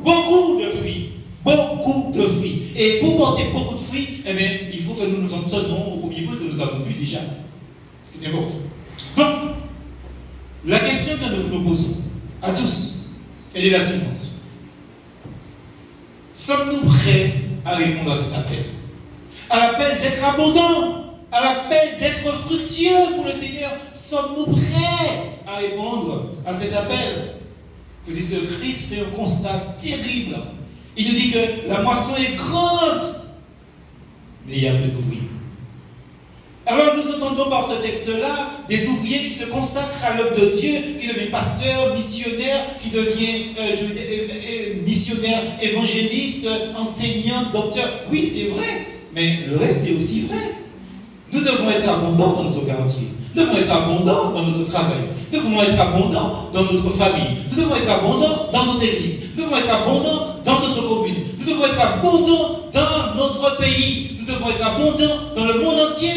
Beaucoup de fruits. Beaucoup de fruits. Et pour porter beaucoup de fruits, eh bien, il faut que nous nous en tenons au premier point que nous avons vu déjà. C'est important. Donc, la question que nous nous posons, à tous. Elle est la suivante. Sommes-nous prêts à répondre à cet appel? À l'appel d'être abondant, à l'appel d'être fructueux pour le Seigneur. Sommes-nous prêts à répondre à cet appel? Vous savez, ce Christ fait un constat terrible. Il nous dit que la moisson est grande, mais il y a peu d'ouvriers. Alors nous entendons par ce texte-là des ouvriers qui se consacrent à l'œuvre de Dieu, qui deviennent pasteurs, missionnaires, qui deviennent missionnaires, évangélistes, enseignants, docteurs. Oui, c'est vrai, mais le reste est aussi vrai. Nous devons être abondants dans notre quartier. Nous devons être abondants dans notre travail. Nous devons être abondants dans notre famille. Nous devons être abondants dans notre église. Nous devons être abondants dans notre commune. Nous devons être abondants dans notre pays. Nous devons être abondants dans le monde entier.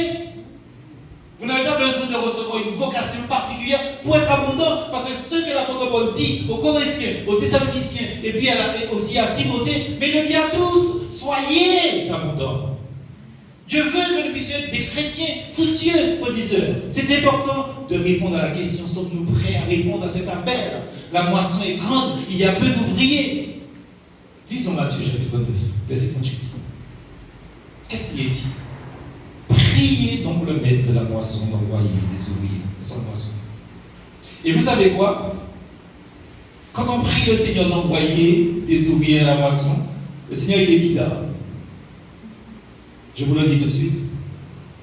Vous n'avez pas besoin de recevoir une vocation particulière pour être abondant, parce que ce que l'apôtre Paul dit aux Corinthiens, aux Thessaloniciens, et puis aussi à Timothée, mais il le dit à tous, soyez abondants. Dieu veut que nous puissions être des chrétiens fructueux, frères et sœurs. C'est important de répondre à la question, sommes-nous prêts à répondre à cet appel? La moisson est grande, il y a peu d'ouvriers. Lisons Matthieu chapitre 9, verset 38. Qu'est-ce qu'il est dit? Priez donc le maître de la moisson d'envoyer des ouvriers de sa moisson. Et vous savez quoi? Quand on prie le Seigneur d'envoyer des ouvriers à la moisson, le Seigneur il est bizarre. Je vous le dis tout de suite.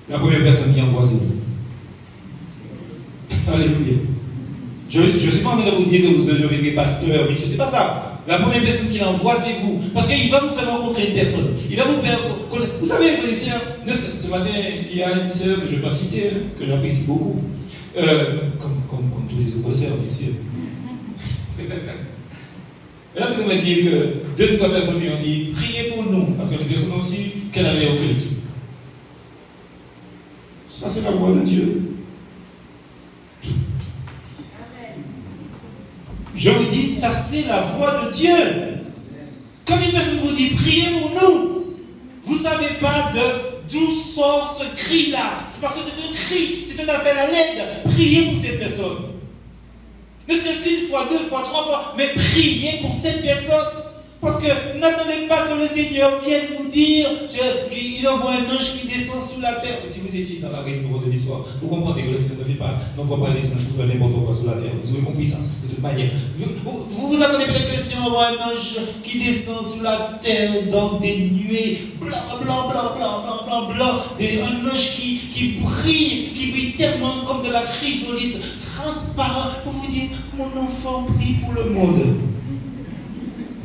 La première personne qui envoie, c'est vous. Alléluia. Je ne suis pas en train de vous dire que vous devenez des pasteurs, mais ce n'est pas ça. La première personne qui l'envoie, c'est vous. Parce qu'il va vous faire rencontrer une personne. Il va vous faire connaître. Vous savez, frères et sœurs, ce matin, il y a une sœur que je ne vais pas citer, que j'apprécie beaucoup. Comme tous les autres sœurs, bien sûr. Et là, ça veut dire que 2 ou 3 personnes lui ont dit, priez pour nous, parce que les personnes ont su qu'elle allait au culte. Ça, c'est la voix de Dieu. Je vous dis, ça c'est la voix de Dieu. Comme une personne vous dit, priez pour nous. Vous ne savez pas d'où sort ce cri-là. C'est parce que c'est un cri, c'est un appel à l'aide. Priez pour cette personne. Ne serait-ce qu'une fois, 2 fois, 3 fois, mais priez pour cette personne. Parce que n'attendez pas que le Seigneur vienne vous dire qu'il envoie un ange qui descend sous la terre. Si vous étiez dans la réunion de l'histoire, vous comprenez que le Seigneur n'envoie pas les anges pour faire n'importe quoi sous la terre. Vous avez compris ça, de toute manière. Vous attendez peut-être que le Seigneur envoie un ange qui descend sous la terre dans des nuées blanc, un ange qui brille tellement comme de la chrysolite, transparent, pour vous dire, mon enfant prie pour le monde.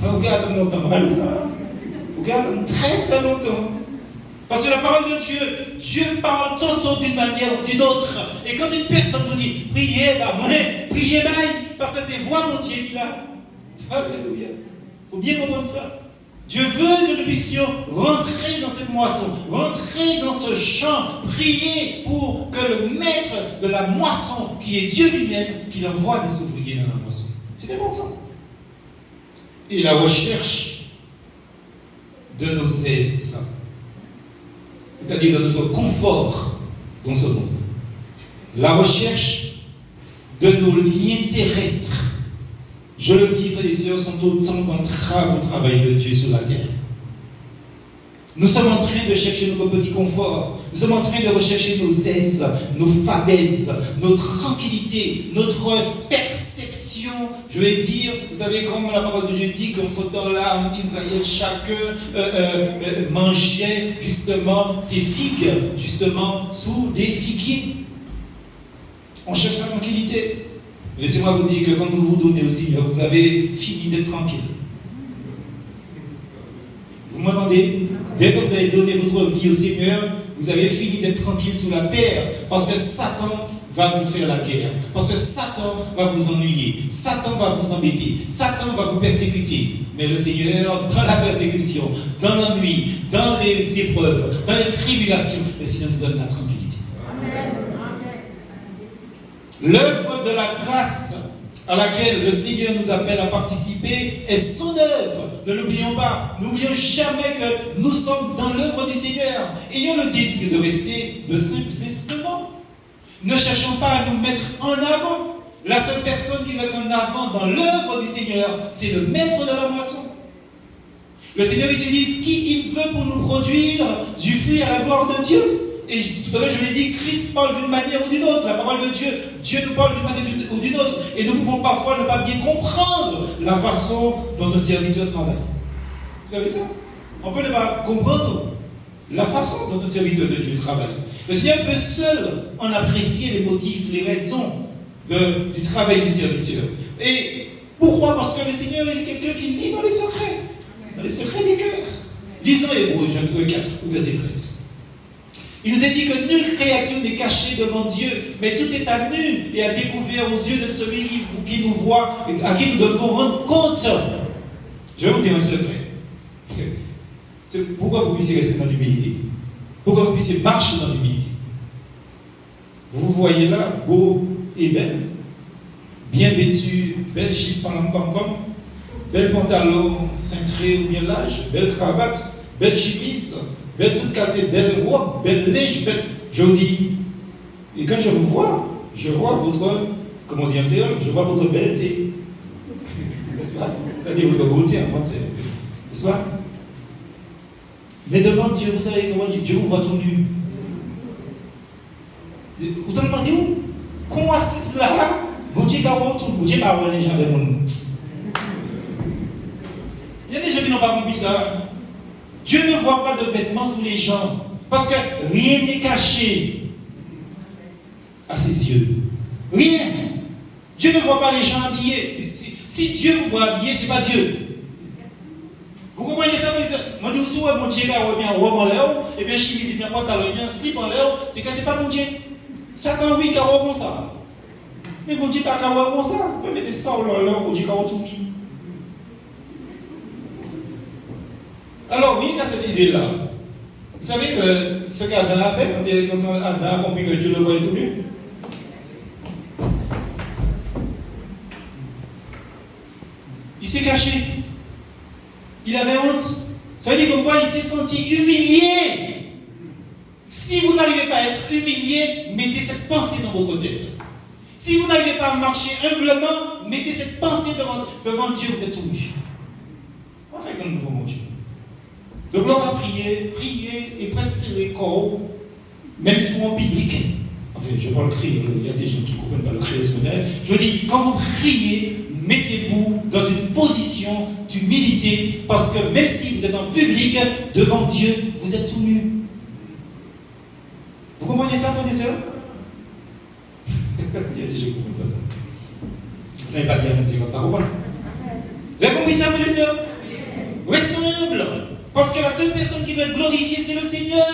Vous gardez longtemps, vous gardez très très longtemps. Parce que la parole de Dieu, Dieu parle tantôt d'une manière ou d'une autre. Et quand une personne vous dit, priez, priez, parce que c'est voix mon Dieu qu'il a. Alléluia. Il faut bien comprendre ça. Dieu veut que nous puissions rentrer dans cette moisson, rentrer dans ce champ, prier pour que le maître de la moisson, qui est Dieu lui-même, qu'il envoie des ouvriers dans la moisson. C'est important. Et la recherche de nos aises, c'est-à-dire de notre confort dans ce monde. La recherche de nos liens terrestres, je le dis, frères et sœurs, sont autant d'entraves au travail de Dieu sur la terre. Nous sommes en train de chercher notre petit confort. Nous sommes en train de rechercher nos aises, nos fadaises, notre tranquillité, notre perception. Je vais dire, vous savez, comme la parole de Dieu dit, qu'en ce temps-là, en Israël, chacun mangeait justement ses figues, justement sous des figuiers. On cherche la tranquillité. Laissez-moi vous dire que quand vous vous donnez au Seigneur, vous avez fini d'être tranquille. Vous m'entendez? Dès que vous avez donné votre vie au Seigneur, vous avez fini d'être tranquille sur la terre. Parce que Satan va vous faire la guerre. Parce que Satan va vous ennuyer. Satan va vous embêter. Satan va vous persécuter. Mais le Seigneur, dans la persécution, dans l'ennui, dans les épreuves, dans les tribulations, le Seigneur nous donne la tranquillité. Amen. L'œuvre de la grâce à laquelle le Seigneur nous appelle à participer est son œuvre. Ne l'oublions pas. N'oublions jamais que nous sommes dans l'œuvre du Seigneur. Ayons le désir de rester de simples instruments. Ne cherchons pas à nous mettre en avant, La seule personne qui va être en avant dans l'œuvre du Seigneur, c'est le maître de la moisson. Le Seigneur utilise qui il veut pour nous produire du fruit à la gloire de Dieu. Et tout à l'heure, je l'ai dit, Christ parle d'une manière ou d'une autre. La parole de Dieu, Dieu nous parle d'une manière ou d'une autre. Et nous pouvons parfois ne pas bien comprendre la façon dont un serviteur travaille. Vous savez ça? On peut ne pas comprendre la façon dont un serviteur de Dieu travaille. Le Seigneur peut seul en apprécier les motifs, les raisons du travail du serviteur. Et pourquoi? Parce que le Seigneur est quelqu'un qui lit dans les secrets des cœurs. Lisons Hébreux, chapitre 4, verset 13. Il nous est dit que nulle créature n'est cachée devant Dieu, mais tout est à nu et à découvert aux yeux de celui qui nous voit et à qui nous devons rendre compte. Je vais vous dire un secret. C'est pourquoi vous puissiez rester dans l'humilité. Pourquoi vous puissiez marcher dans l'humilité. Vous voyez là, beau et belle, bien vêtu, belle gipe, pam, bel pantalon cintré ou bien large, belle cravate, belle chemise, belle toute qualité, belle robe, belle neige, belle. Je vous dis, et quand je vous vois, je vois votre, comment on dit en créole, je vois votre belleté. N'est-ce pas? C'est-à-dire votre beauté en français. N'est-ce pas? Mais devant Dieu, vous savez comment Dieu vous voit tout nu. Vous te demandez où? Comment assise là? Mon Dieu, quand vous Dieu pas les gens de monde. Il y a des gens qui n'ont pas compris ça. Dieu ne voit pas de vêtements sous les gens. Parce que rien n'est caché à ses yeux. Rien. Dieu ne voit pas les gens habillés. Si Dieu vous voit habillé, ce n'est pas Dieu. Vous comprenez ça? Moi, je dis, mon Dieu, quand on revient en l'air, et bien, je dis, pantalon, bien, slip en l'air, c'est que ce n'est pas mon Dieu. Satan, oui, quand on comme ça. Mais mon Dieu, pas quand on comme ça. On peut mettre ça en l'air, mon Dieu, quand on tout mis. Alors, oui, il y a cette idée-là. Vous savez que ce qu'Adam a fait quand Adam a compris que Dieu le voyait tout mieux? Il s'est caché. Il avait honte. Ça veut dire comme quoi il s'est senti humilié. Si vous n'arrivez pas à être humilié, mettez cette pensée dans votre tête. Si vous n'arrivez pas à marcher humblement, mettez cette pensée devant Dieu, vous êtes soumis. On fait comme devant mon Dieu. Donc l'on va prier et presser les corps, même si on public. Enfin, je parle crier, il y a des gens qui ne comprennent pas le créationnel. Je dis, quand vous priez, mettez-vous dans une position d'humilité, parce que même si vous êtes en public, devant Dieu, vous êtes tout nu. Vous comprenez ça, frères et sœurs? Il y a des gens qui ne comprennent pas ça. Vous n'avez pas dit à 25 ans par rapport. Vous avez compris ça, frères et sœurs? Restons humbles, parce que la seule personne qui doit être glorifiée, c'est le Seigneur.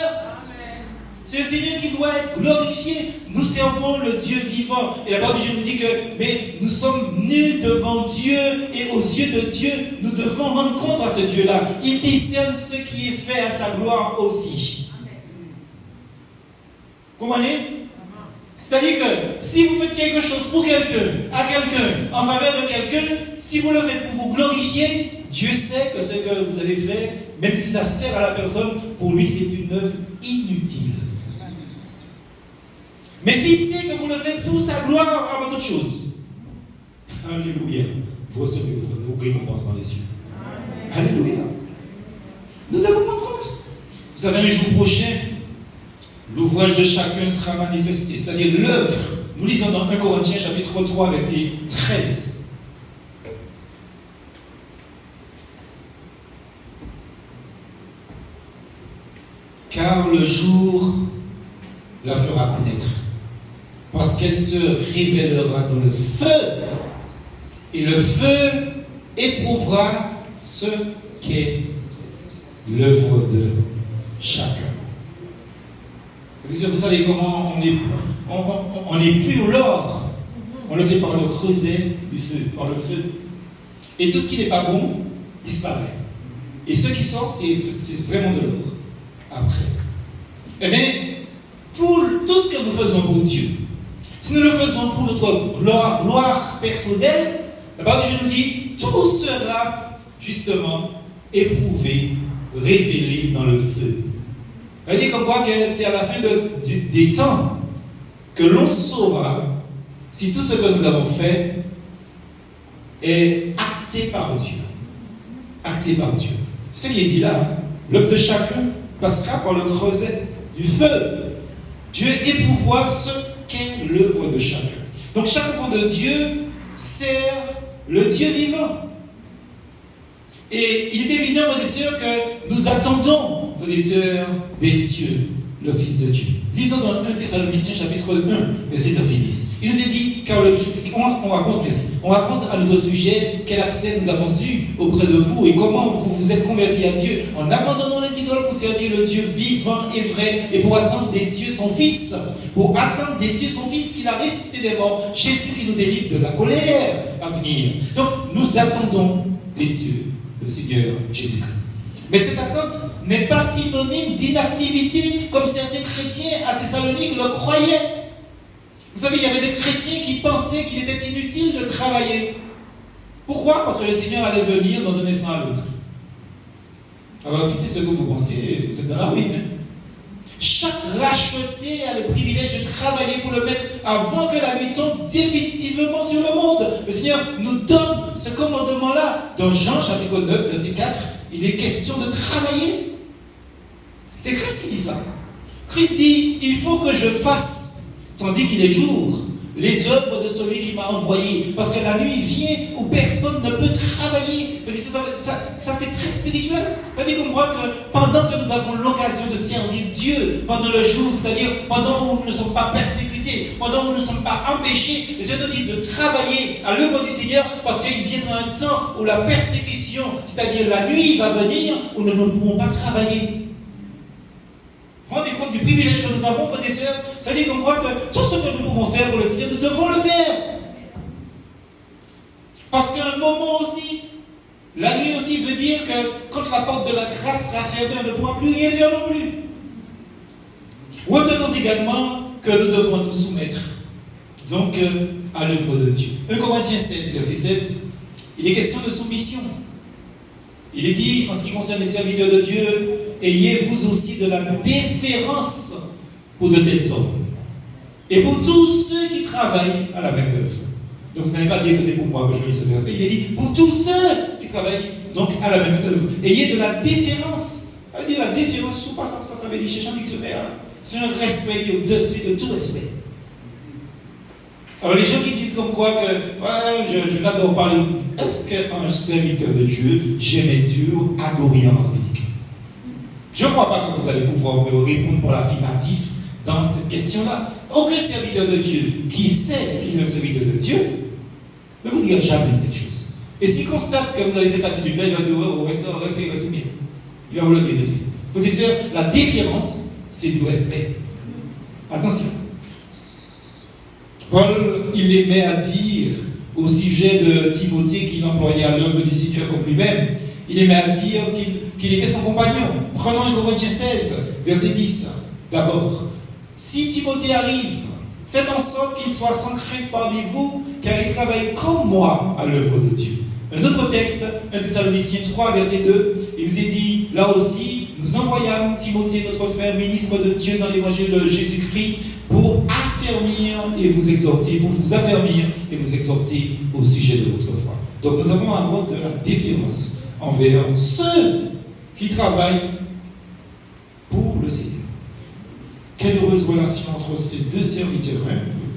C'est le Seigneur qui doit être glorifié. Nous servons le Dieu vivant. Et la parole de Dieu nous dit que mais nous sommes nus devant Dieu et aux yeux de Dieu, nous devons rendre compte à ce Dieu-là. Il discerne ce qui est fait à sa gloire aussi. Vous comprenez? C'est-à-dire que si vous faites quelque chose pour quelqu'un, à quelqu'un, en faveur de quelqu'un, si vous le faites pour vous glorifier, Dieu sait que ce que vous avez fait, même si ça sert à la personne, pour lui c'est une œuvre inutile. Mais s'il sait que vous le faites pour sa gloire avant toute chose, alléluia, vous recevez vos récompenses dans les cieux. Alléluia. Nous devons rendre compte. Vous savez, un jour prochain, l'ouvrage de chacun sera manifesté, c'est-à-dire l'œuvre. Nous lisons dans 1 Corinthiens chapitre 3, verset 13. Car le jour la fera connaître, parce qu'elle se révélera dans le feu, et le feu éprouvera ce qu'est l'œuvre de chacun. Vous savez comment on épure l'or? On le fait par le creuset du feu, par le feu. Et tout ce qui n'est pas bon disparaît. Et ce qui sort, c'est vraiment de l'or. Après. Eh bien, pour tout ce que nous faisons pour Dieu, si nous le faisons pour notre gloire personnelle, la parole de Dieu nous dit, tout sera justement éprouvé, révélé dans le feu. Elle dit comme quoi que c'est à la fin des temps que l'on saura si tout ce que nous avons fait est acté par Dieu. Acté par Dieu. Ce qui est dit là, l'œuvre de chacun passera par le creuset du feu. Dieu éprouvoit ce qu'est l'œuvre de chacun. Donc chaque enfant de Dieu sert le Dieu vivant. Et il est évident, frères et sœurs, que nous attendons, frères et sœurs, des cieux, le Fils de Dieu. Lisons dans 1 Thessaloniciens chapitre 1, verset 9 et 10. Il nous est dit, car on raconte à notre sujet quel accès nous avons eu auprès de vous et comment vous vous êtes convertis à Dieu en abandonnant les idoles pour servir le Dieu vivant et vrai et pour attendre des cieux son Fils. Pour attendre des cieux son Fils qu'il a ressuscité des morts, Jésus qui nous délivre de la colère à venir. Donc nous attendons des cieux le Seigneur Jésus-Christ. Mais cette attente n'est pas synonyme d'inactivité comme certains chrétiens à Thessalonique le croyaient. Vous savez, il y avait des chrétiens qui pensaient qu'il était inutile de travailler. Pourquoi? Parce que le Seigneur allait venir dans un instant à l'autre. Alors si c'est ce que vous pensez, vous êtes dans la ruine. Chaque racheté a le privilège de travailler pour le mettre avant que la nuit tombe définitivement sur le monde. Le Seigneur nous donne ce commandement-là. Dans Jean chapitre 9, verset 4, il est question de travailler. C'est Christ qui dit ça. Christ dit, il faut que je fasse, tandis qu'il est jour, les œuvres de celui qui m'a envoyé. Parce que la nuit vient où personne ne peut travailler. Ça c'est très spirituel. C'est-à-dire qu'on croit que pendant que nous avons l'occasion de servir Dieu, pendant le jour, c'est-à-dire pendant où nous ne sommes pas persécutés, pendant où nous ne sommes pas empêchés, le Seigneur nous dit de travailler à l'œuvre du Seigneur parce qu'il viendra un temps où la persécution, c'est-à-dire la nuit, va venir où nous ne pourrons pas travailler. Vous vous rendez compte du privilège que nous avons, frères et sœurs? Ça veut dire qu'on croit que tout ce que nous pouvons faire pour le Seigneur, nous devons le faire. Parce qu'à un moment aussi, la nuit aussi veut dire que quand la porte de la grâce sera fermée, on ne pourra plus rien faire non plus. Retenons également que nous devons nous soumettre donc à l'œuvre de Dieu. 1 Corinthiens 16, verset 16, il est question de soumission. Il est dit, en ce qui concerne les serviteurs de Dieu, ayez vous aussi de la déférence pour de tels hommes. Et pour tous ceux qui travaillent à la même œuvre. Donc vous n'allez pas dire que c'est pour moi que je lis ce verset. Il est dit, pour tous ceux qui travaillent donc à la même œuvre. Ayez de la déférence. Ça veut dire la déférence, je ne sais pas ça veut dire chez un dictionnaire. C'est un respect qui est au-dessus de tout respect. Alors les gens qui disent comme quoi que je n'adore pas le... Est-ce qu'un serviteur de Dieu, j'aimais Dieu, adorer en anthétique? Je ne crois pas que vous allez pouvoir me répondre pour l'affirmatif dans cette question-là. Aucun serviteur de Dieu qui sait qu'il est un serviteur de Dieu ne vous dira jamais telle chose. Et s'il constate que vous avez cette attitude-là, il va dire au respect, il va tout bien. Il va vous le dire de suite. Frères et sœurs, la déférence, c'est du respect. Attention. Paul, il aimait à dire au sujet de Timothée qu'il employait à l'œuvre du Seigneur comme lui-même, il aimait à dire qu'il était son compagnon. Prenons 1 Corinthiens 16, verset 10. D'abord, si Timothée arrive, faites en sorte qu'il soit sans crainte parmi vous, car il travaille comme moi à l'œuvre de Dieu. Un autre texte, 1 Thessaloniciens 3, verset 2, il nous est dit, là aussi, nous envoyâmes Timothée, notre frère, ministre de Dieu dans l'évangile de Jésus-Christ, pour affermir et vous exhorter, pour vous affermir et vous exhorter au sujet de votre foi. Donc nous avons à avoir de la déférence envers ceux qui travaillent pour le Seigneur. Quelle heureuse relation entre ces deux serviteurs,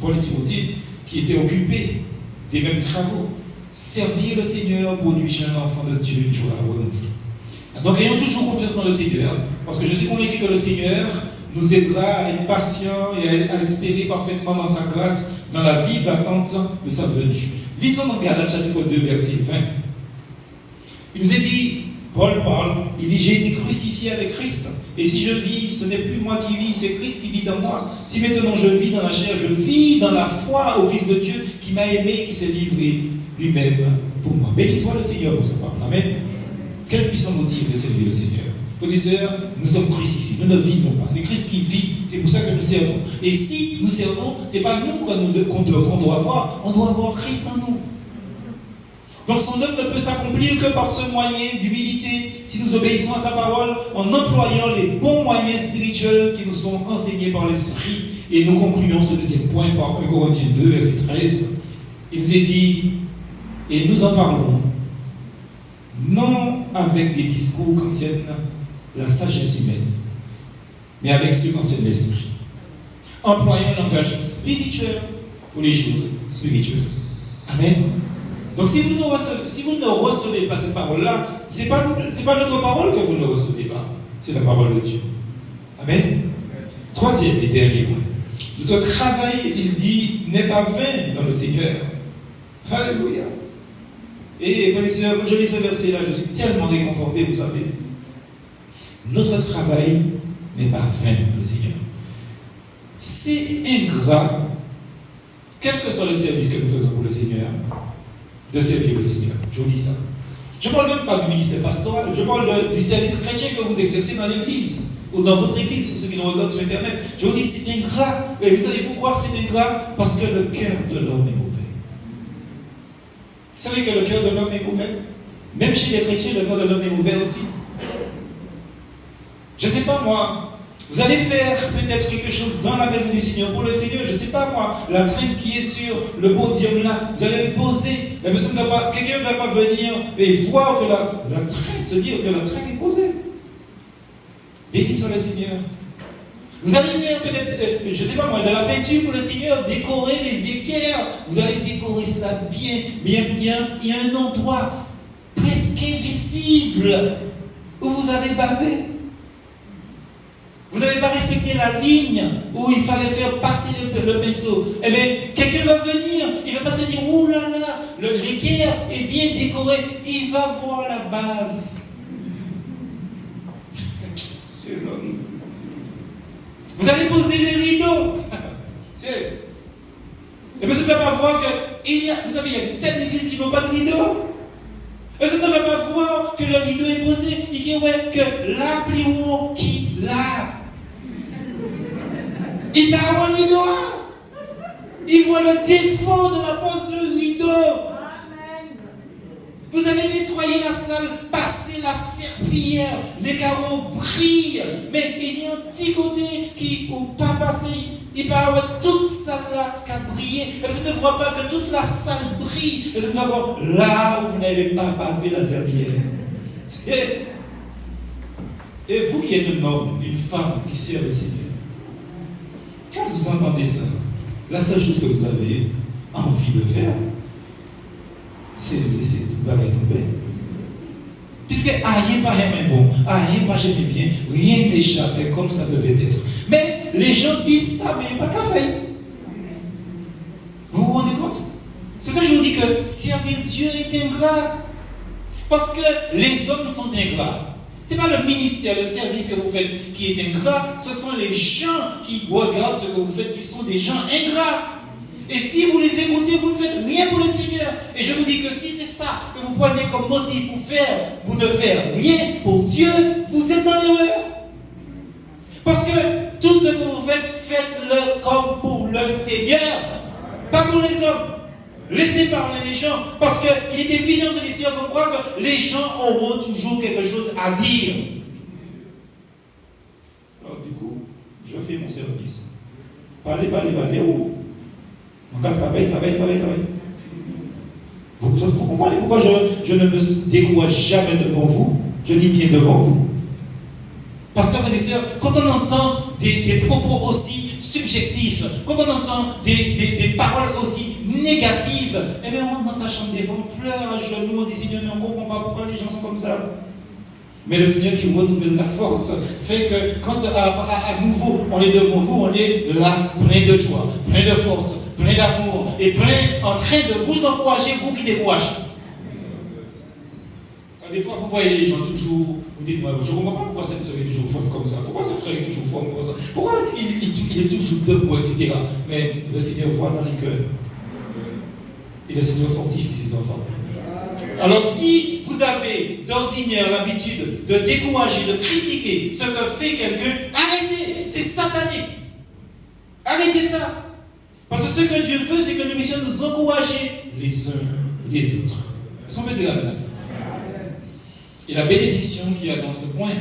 Paul et Timothée, qui étaient occupés des mêmes travaux. Servir le Seigneur produit chez un enfant de Dieu une joie renouvelée. Donc ayons toujours confiance dans le Seigneur, parce que je suis convaincu que le Seigneur nous aidera à être patients et à espérer parfaitement dans sa grâce, dans la vive attente de sa venue. Lisons dans Galates chapitre 2, verset 20. Il nous est dit, Paul parle, il dit, j'ai été crucifié avec Christ. Et si je vis, ce n'est plus moi qui vis, c'est Christ qui vit en moi. Si maintenant je vis dans la chair, je vis dans la foi au Fils de Dieu qui m'a aimé, qui s'est livré lui-même pour moi. Béni soit le Seigneur pour sa parole. Amen. Quel puissant motif de servir le Seigneur. Frères et sœurs, nous sommes crucifiés, nous ne vivons pas. C'est Christ qui vit, c'est pour ça que nous servons. Et si nous servons, ce n'est pas nous qu'on doit avoir, on doit avoir Christ en nous. Donc son œuvre ne peut s'accomplir que par ce moyen d'humilité, si nous obéissons à sa parole, en employant les bons moyens spirituels qui nous sont enseignés par l'Esprit. Et nous concluons ce deuxième point par 1 Corinthiens 2, verset 13. Il nous est dit, et nous en parlons, non avec des discours qu'enseigne la sagesse humaine, mais avec ceux qu'enseigne l'Esprit. Employant un langage spirituel pour les choses spirituelles. Amen. Donc si vous ne recevez pas cette parole-là, ce n'est pas notre parole que vous ne recevez pas, c'est la parole de Dieu. Amen. Troisième et dernier point. Notre travail, est-il dit, n'est pas vain dans le Seigneur. Alléluia. Et frères et sœurs, quand je lis ce verset-là, je suis tellement réconforté, vous savez. Notre travail n'est pas vain dans le Seigneur. C'est ingrat, quel que soit le service que nous faisons pour le Seigneur, de servir le Seigneur. Je vous dis ça. Je ne parle même pas du ministère pastoral, je parle du service chrétien que vous exercez dans l'église, ou dans votre église, ou ceux qui nous regardent sur Internet. Je vous dis, c'est ingrat. Et vous savez pourquoi c'est ingrat? Parce que le cœur de l'homme est mauvais. Vous savez que le cœur de l'homme est mauvais? Même chez les chrétiens, le cœur de l'homme est mauvais aussi. Je ne sais pas moi, vous allez faire peut-être quelque chose dans la maison du Seigneur, pour le Seigneur, je ne sais pas moi, la traîne qui est sur le podium là, vous allez le poser. Quelqu'un ne va pas venir et voir que la traîne, se dire que la traîne est posée. Béni soit le Seigneur. Vous allez faire peut-être, je ne sais pas moi, de la peinture pour le Seigneur, décorer les équerres. Vous allez décorer cela bien. Mais il y a un endroit presque invisible où vous avez bavé. Vous n'avez pas respecté la ligne où il fallait faire passer le pinceau. Eh bien, quelqu'un va venir, il ne va pas se dire, oh là là, l'équerre est bien décorée. Il va voir la bave. C'est l'homme. Vous allez poser les rideaux. Et bien, vous ne va pas voir que, vous savez, il y a telle église qui n'ont pas de rideaux. Et vous ne va pas voir que le rideau est posé. Il dit, ouais, que la plion qui l'a. Il va avoir un rideau. Il voit le défaut de la pose de rideau. Vous allez nettoyer la salle, passer la serpillière, les carreaux brillent, mais il y a un petit côté qui, ou pas passé, il va avoir toute salle là qui a brillé. Et vous ne voyez pas que toute la salle brille. Et vous allez voir là où vous n'avez pas passé la serpillière. Et vous qui êtes un homme, une femme qui sert le Seigneur, quand vous entendez ça, la seule chose que vous avez envie de faire, c'est de laisser tout bagaille tomber. Puisque rien pas jamais bon, rien pas jamais bien, rien n'échappait comme ça devait être. Mais les gens disent ça, mais pas qu'à faire. Vous vous rendez compte? C'est pour ça que je vous dis que servir Dieu est ingrat. Parce que les hommes sont ingrats. Ce n'est pas le ministère, le service que vous faites qui est ingrat, ce sont les gens qui regardent ce que vous faites qui sont des gens ingrats. Et si vous les écoutez, vous ne faites rien pour le Seigneur. Et je vous dis que si c'est ça que vous prenez comme motif pour faire, vous ne faites rien pour Dieu, vous êtes dans l'erreur. Parce que tout ce que vous faites, faites-le comme pour le Seigneur, pas pour les hommes. Laissez parler les gens, parce qu'il est évident de laisser comprendre que les gens auront toujours quelque chose à dire. Alors du coup, je fais mon service. Parlez, oh. Donc, travaille. Vous comprenez pourquoi je ne me décourage jamais devant vous? Je dis bien devant vous. Parce que, frères et sœurs, quand on entend des propos aussi subjectifs, quand on entend des paroles aussi négatives, eh bien, on rentre dans sa chambre des fois, on pleure à genoux, on dit Seigneur, mais on ne comprend pas pourquoi les gens sont comme ça. Mais le Seigneur qui renouvelle la force fait que quand à nouveau on est devant vous, on est là plein de joie, plein de force, plein d'amour et plein en train de vous encourager, vous qui découragez. Des fois, vous voyez les gens toujours, vous dites, moi, je ne comprends pas pourquoi cette sœur est toujours forte comme ça, pourquoi ce frère est toujours fort comme ça, pourquoi il est toujours debout, etc. Mais le Seigneur voit dans les cœurs. Et le Seigneur fortifie ses enfants. Alors, si vous avez d'ordinaire l'habitude de décourager, de critiquer ce que fait quelqu'un, arrêtez, c'est satanique. Arrêtez ça. Parce que ce que Dieu veut, c'est que nous puissions nous encourager les uns les autres. Est-ce qu'on peut dire amen à ça? Et la bénédiction qu'il y a dans ce point,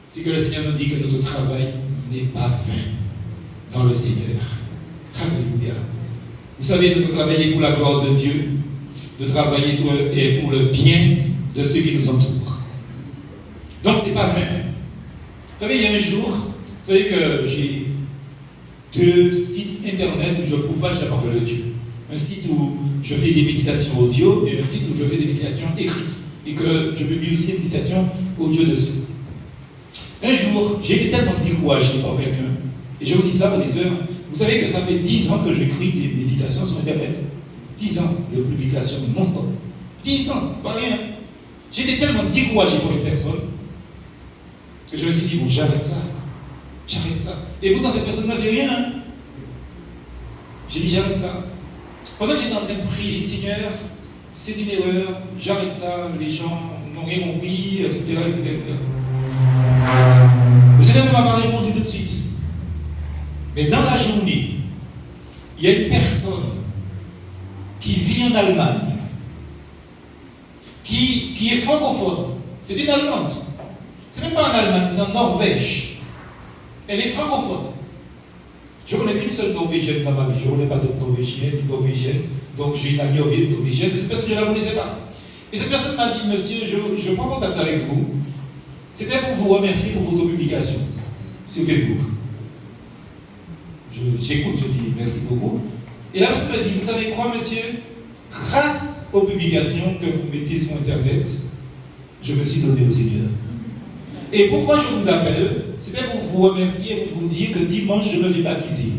c'est que le Seigneur nous dit que notre travail n'est pas vain dans le Seigneur. Alléluia. Vous savez, notre travail est pour la gloire de Dieu, de travailler est pour le bien de ceux qui nous entourent. Donc, ce n'est pas vain. Vous savez, il y a un jour, vous savez que j'ai 2 sites internet où je propage la parole de Dieu. Un site où je fais des méditations audio et un site où je fais des méditations écrites. Et que je publie aussi des méditations audio dessus. Un jour, j'ai été tellement découragé par quelqu'un, et je vous dis ça, mes sœurs, vous savez que ça fait 10 ans que j'écris des méditations sur Internet. 10 ans de publication non-stop. 10 ans, pas rien. J'étais tellement découragé par une personne que je me suis dit, bon, j'arrête ça. J'arrête ça. Et pourtant, cette personne ne fait rien. Hein. J'ai dit, j'arrête ça. Pendant que j'étais en train de prier, j'ai dit, Seigneur, c'est une erreur, j'arrête ça, les gens n'ont rien compris, etc., etc. Le Seigneur ne m'a pas répondu tout de suite. Mais dans la journée, il y a une personne qui vit en Allemagne, qui est francophone. C'est une Allemande. C'est même pas en Allemagne, c'est en Norvège. Elle est francophone. Je ne connais qu'une seule Norvégienne dans ma vie. Je ne connais pas d'autres Norvégiennes ni Norvégiennes. Donc j'ai une amie norvégienne, mais cette personne, je ne la connaissais pas. Et cette personne m'a dit, monsieur, je prends contact avec vous. C'était pour vous remercier pour votre publication sur Facebook. J'écoute, je dis merci beaucoup. Et la personne m'a dit, vous savez quoi, monsieur? Grâce aux publications que vous mettez sur Internet, je me suis donné au Seigneur. Et pourquoi je vous appelle? C'était pour vous remercier et pour vous dire que dimanche, je me vais baptiser.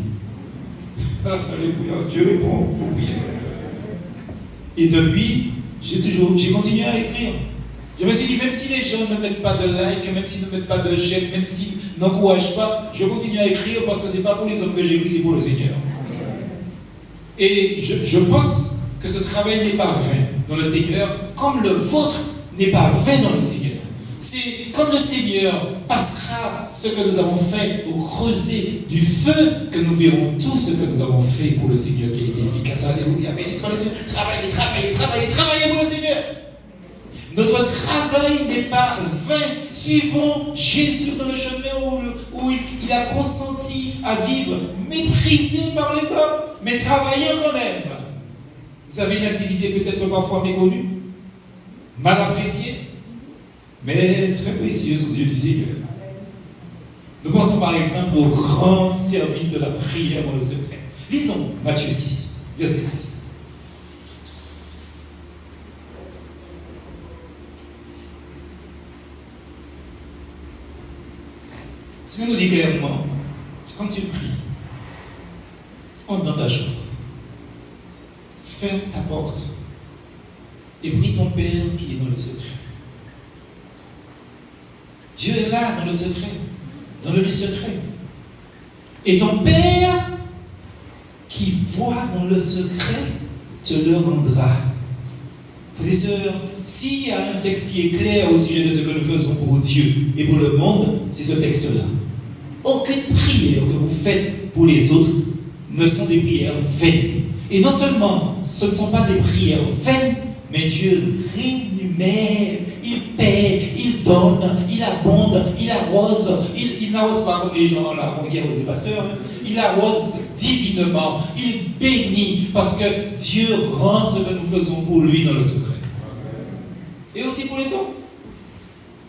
Alléluia, Dieu répond aux prières. Et depuis, j'ai continué à écrire. Je me suis dit, même si les gens ne mettent pas de like, même s'ils ne mettent pas de j'aime, même s'ils n'encouragent pas, je continue à écrire parce que ce n'est pas pour les hommes que j'écris, c'est pour le Seigneur. Et je pense que ce travail n'est pas vain dans le Seigneur, comme le vôtre n'est pas vain dans le Seigneur. C'est comme le Seigneur passera ce que nous avons fait au creuset du feu, que nous verrons tout ce que nous avons fait pour le Seigneur qui a été efficace. Alléluia. Béni soit le Seigneur. Travaillez pour le Seigneur. Notre travail n'est pas vain. Suivons Jésus dans le chemin où il a consenti à vivre, méprisé par les hommes, mais travaillant quand même. Vous avez une activité peut-être parfois méconnue, mal appréciée, mais très précieuse aux yeux du Seigneur. Nous pensons par exemple au grand service de la prière dans le secret. Lisons Matthieu 6, verset 6. Ce nous dit clairement, quand tu pries, entre dans ta chambre, ferme ta porte et prie ton Père qui est dans le secret. Dieu est là dans le secret, dans le lieu secret. Et ton Père qui voit dans le secret te le rendra. Frères et sœurs, s'il y a un texte qui est clair au sujet de ce que nous faisons pour Dieu et pour le monde, c'est ce texte-là. Aucune prière que vous faites pour les autres ne sont des prières vaines. Et non seulement ce ne sont pas des prières vaines, mais Dieu rémunère, il paie, il donne, il abonde, il arrose. Il n'arrose pas comme les gens là, qui arrosent les pasteurs. Hein. Il arrose divinement, il bénit, parce que Dieu rend ce que nous faisons pour lui dans le secret. Et aussi pour les autres.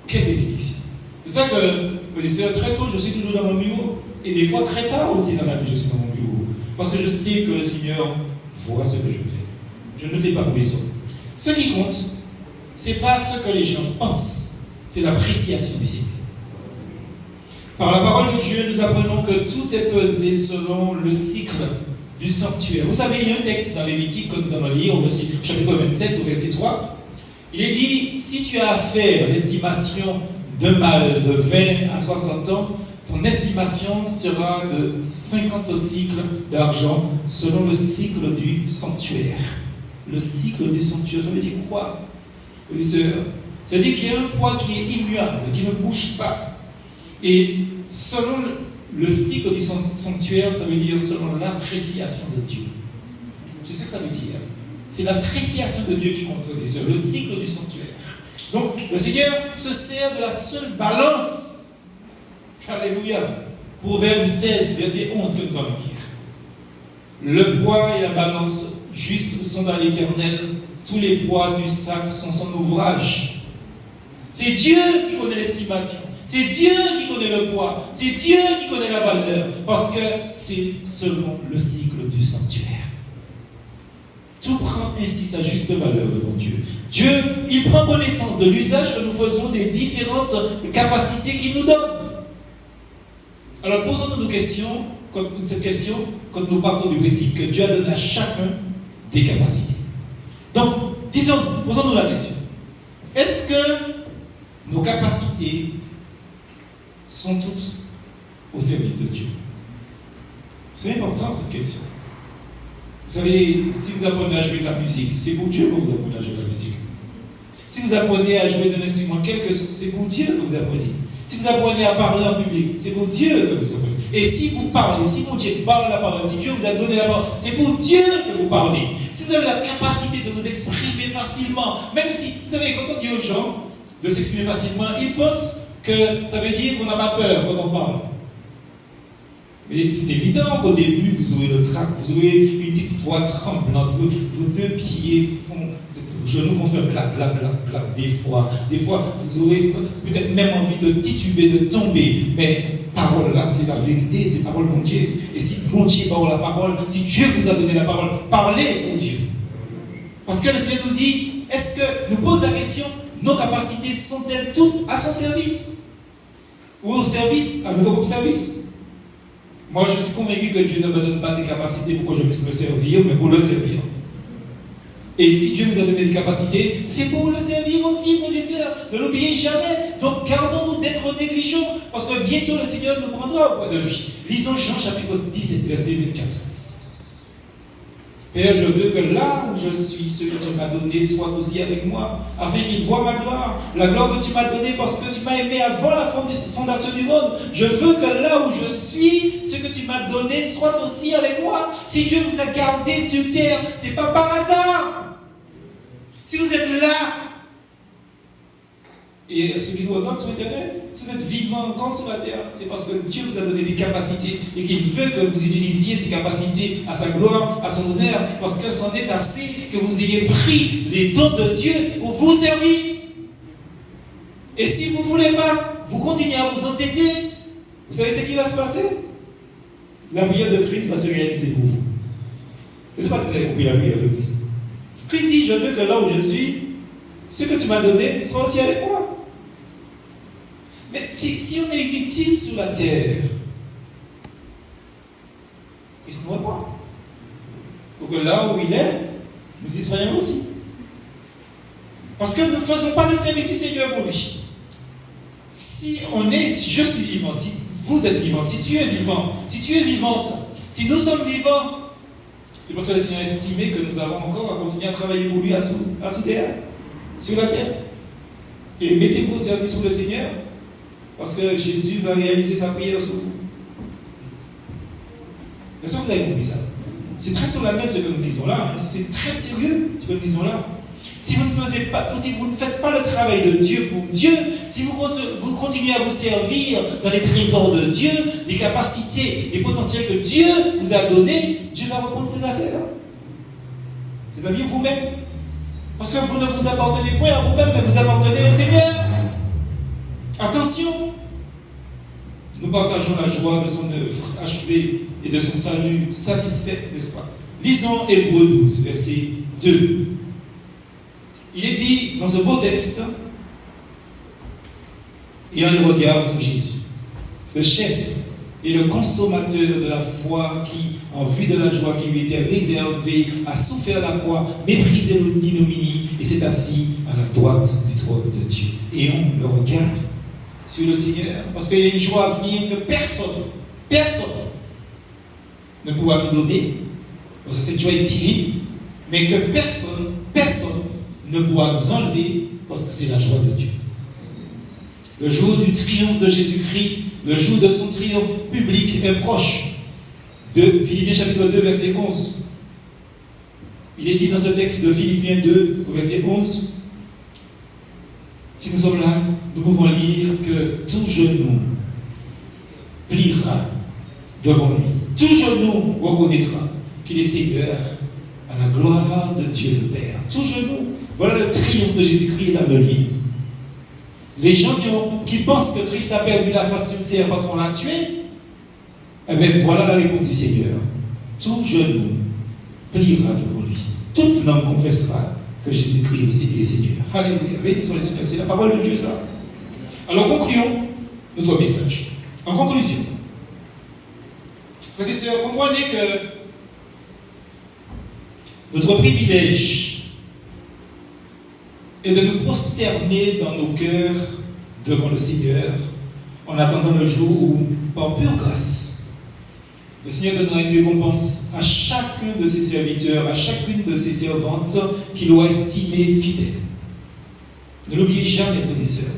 Quelle bénédiction! C'est ça que, les sœurs, très tôt, je suis toujours dans mon bureau. Et des fois, très tard aussi dans la vie, je suis dans mon bureau. Parce que je sais que le Seigneur voit ce que je fais. Je ne le fais pas pour les autres. Ce qui compte, ce n'est pas ce que les gens pensent, c'est l'appréciation du Seigneur. Par la parole de Dieu, nous apprenons que tout est pesé selon le cycle du sanctuaire. Vous savez, il y a un texte dans Lévitique que nous allons lire, au chapitre 27, au verset 3. Il est dit, si tu as à faire l'estimation d'un mâle de 20 à 60 ans, ton estimation sera de 50 cycles d'argent selon le cycle du sanctuaire. Le cycle du sanctuaire, ça veut dire quoi? Ça veut dire qu'il y a un poids qui est immuable, qui ne bouge pas. Et selon le cycle du sanctuaire, ça veut dire selon l'appréciation de Dieu. C'est ça que ça veut dire. C'est l'appréciation de Dieu qui compte, frères et sœurs, le cycle du sanctuaire. Donc, le Seigneur se sert de la seule balance. Alléluia. Proverbe 16, verset 11 que nous allons lire. Le poids et la balance justes sont dans l'Éternel. Tous les poids du sac sont son ouvrage. C'est Dieu qui connaît l'estimation. C'est Dieu qui connaît le poids. C'est Dieu qui connaît la valeur. Parce que c'est selon le cycle du sanctuaire. Tout prend ainsi sa juste valeur devant Dieu. Dieu, il prend connaissance de l'usage que nous faisons des différentes capacités qu'il nous donne. Alors posons-nous cette question quand nous partons du principe que Dieu a donné à chacun des capacités. Donc, posons-nous la question. Est-ce que nos capacités sont toutes au service de Dieu? C'est important cette question. Vous savez, si vous apprenez à jouer de la musique, c'est pour Dieu que vous apprenez à jouer de la musique. Si vous apprenez à jouer d'un instrument quelque chose, c'est pour Dieu que vous apprenez. Si vous apprenez à parler en public, c'est pour Dieu que vous apprenez. Et si vous parlez, si mon Dieu parle la parole, si Dieu vous a donné la parole, c'est pour Dieu que vous parlez. Si vous avez la capacité de vous exprimer facilement, même si, vous savez, quand on dit aux gens de s'exprimer facilement, ils pensent que ça veut dire qu'on n'a pas peur quand on parle. Mais c'est évident qu'au début, vous aurez le trac, vous aurez une petite voix tremblante, vos deux pieds vos genoux vont faire clac, clac, clac, clac, des fois. Des fois, vous aurez peut-être même envie de tituber, de tomber. Mais parole là, c'est la vérité, c'est parole de mon Dieu. Et si mon Dieu parle la parole, si Dieu vous a donné la parole, parlez au Dieu. Parce que le Seigneur nous dit, est-ce que, nous pose la question, nos capacités sont-elles toutes à son service? Ou au service, à notre service? Moi, je suis convaincu que Dieu ne me donne pas des capacités pour que je puisse me servir, mais pour le servir. Et si Dieu vous a donné des capacités, c'est pour le servir aussi, frères et sœurs. Ne l'oubliez jamais. Donc, gardons-nous d'être négligents, parce que bientôt le Seigneur nous prendra au point de lui. Lisons Jean chapitre 17, verset 24. Père, je veux que là où je suis, ce que tu m'as donné soit aussi avec moi, afin qu'il voie ma gloire, la gloire que tu m'as donnée parce que tu m'as aimé avant la fondation du monde. Je veux que là où je suis, ce que tu m'as donné soit aussi avec moi. Si Dieu vous a gardé sur terre, ce n'est pas par hasard. Si vous êtes là, et ceux qui nous regardent sur Internet, si vous êtes vivant encore sur la terre, c'est parce que Dieu vous a donné des capacités et qu'il veut que vous utilisiez ces capacités à sa gloire, à son honneur, parce que c'en est assez que vous ayez pris les dons de Dieu pour vous servir. Et si vous ne voulez pas, vous continuez à vous entêter, vous savez ce qui va se passer? La prière de Christ va se réaliser pour vous. Je ne sais pas si vous avez compris la prière de Christ. Christ dit, je veux que là où je suis, ce que tu m'as donné soit aussi avec moi. Mais si on est inutile sur la terre, Christ ne voit pas. Pour que là où il est, nous y soyons aussi. Parce que nous ne faisons pas le service du Seigneur pour lui. Si je suis vivant, si vous êtes vivant, si tu es vivant, si tu es vivante, si nous sommes vivants, c'est parce que le Seigneur a estimé que nous avons encore à continuer à travailler pour lui à souterrain, sur la terre. Et mettez-vous au service pour le Seigneur, parce que Jésus va réaliser sa prière sur vous. Est-ce que vous avez compris ça? C'est très solennel ce que nous disons là, hein. C'est très sérieux ce que nous disons là. Si vous ne faites pas le travail de Dieu pour Dieu, si vous continuez à vous servir dans les trésors de Dieu, des capacités, des potentiels que Dieu vous a donnés, Dieu va reprendre ses affaires. C'est-à-dire vous-même. Parce que vous ne vous appartenez point à vous-même, mais vous appartenez au Seigneur. Attention! Nous partageons la joie de son œuvre achevée et de son salut satisfait, n'est-ce pas? Lisons Hébreux 12, verset 2. Il est dit dans ce beau texte, ayant les regards sur Jésus, le chef et le consommateur de la foi qui, en vue de la joie qui lui était réservée, a souffert la croix, méprisé l'ignominie et s'est assis à la droite du trône de Dieu. Ayons le regard sur le Seigneur, parce qu'il y a une joie à venir que personne ne pourra nous donner, parce que cette joie est divine, mais que personne ne pourra nous enlever, parce que c'est la joie de Dieu. Le jour du triomphe de Jésus-Christ, le jour de son triomphe public est proche. De Philippiens chapitre 2, verset 11. Il est dit dans ce texte de Philippiens 2, au verset 11, si nous sommes là, nous pouvons lire que tout genou pliera devant lui. Tout genou reconnaîtra qu'il est Seigneur à la gloire de Dieu le Père. Tout genou. Voilà le triomphe de Jésus-Christ dans le lit. Les gens qui pensent que Christ a perdu la face sur terre parce qu'on l'a tué, eh bien voilà la réponse du Seigneur. Tout genou pliera devant lui. Toute langue confessera que Jésus-Christ aussi est Seigneur. Alléluia. Béni soit le Seigneur. C'est la parole de Dieu, ça. Alors concluons notre message. En conclusion, frères et sœurs, comprenez que notre privilège est de nous prosterner dans nos cœurs devant le Seigneur en attendant le jour où, par pure grâce, le Seigneur donnera une récompense à chacun de ses serviteurs, à chacune de ses servantes qu'il aura estimé fidèle. Ne l'oubliez jamais, frères et sœurs.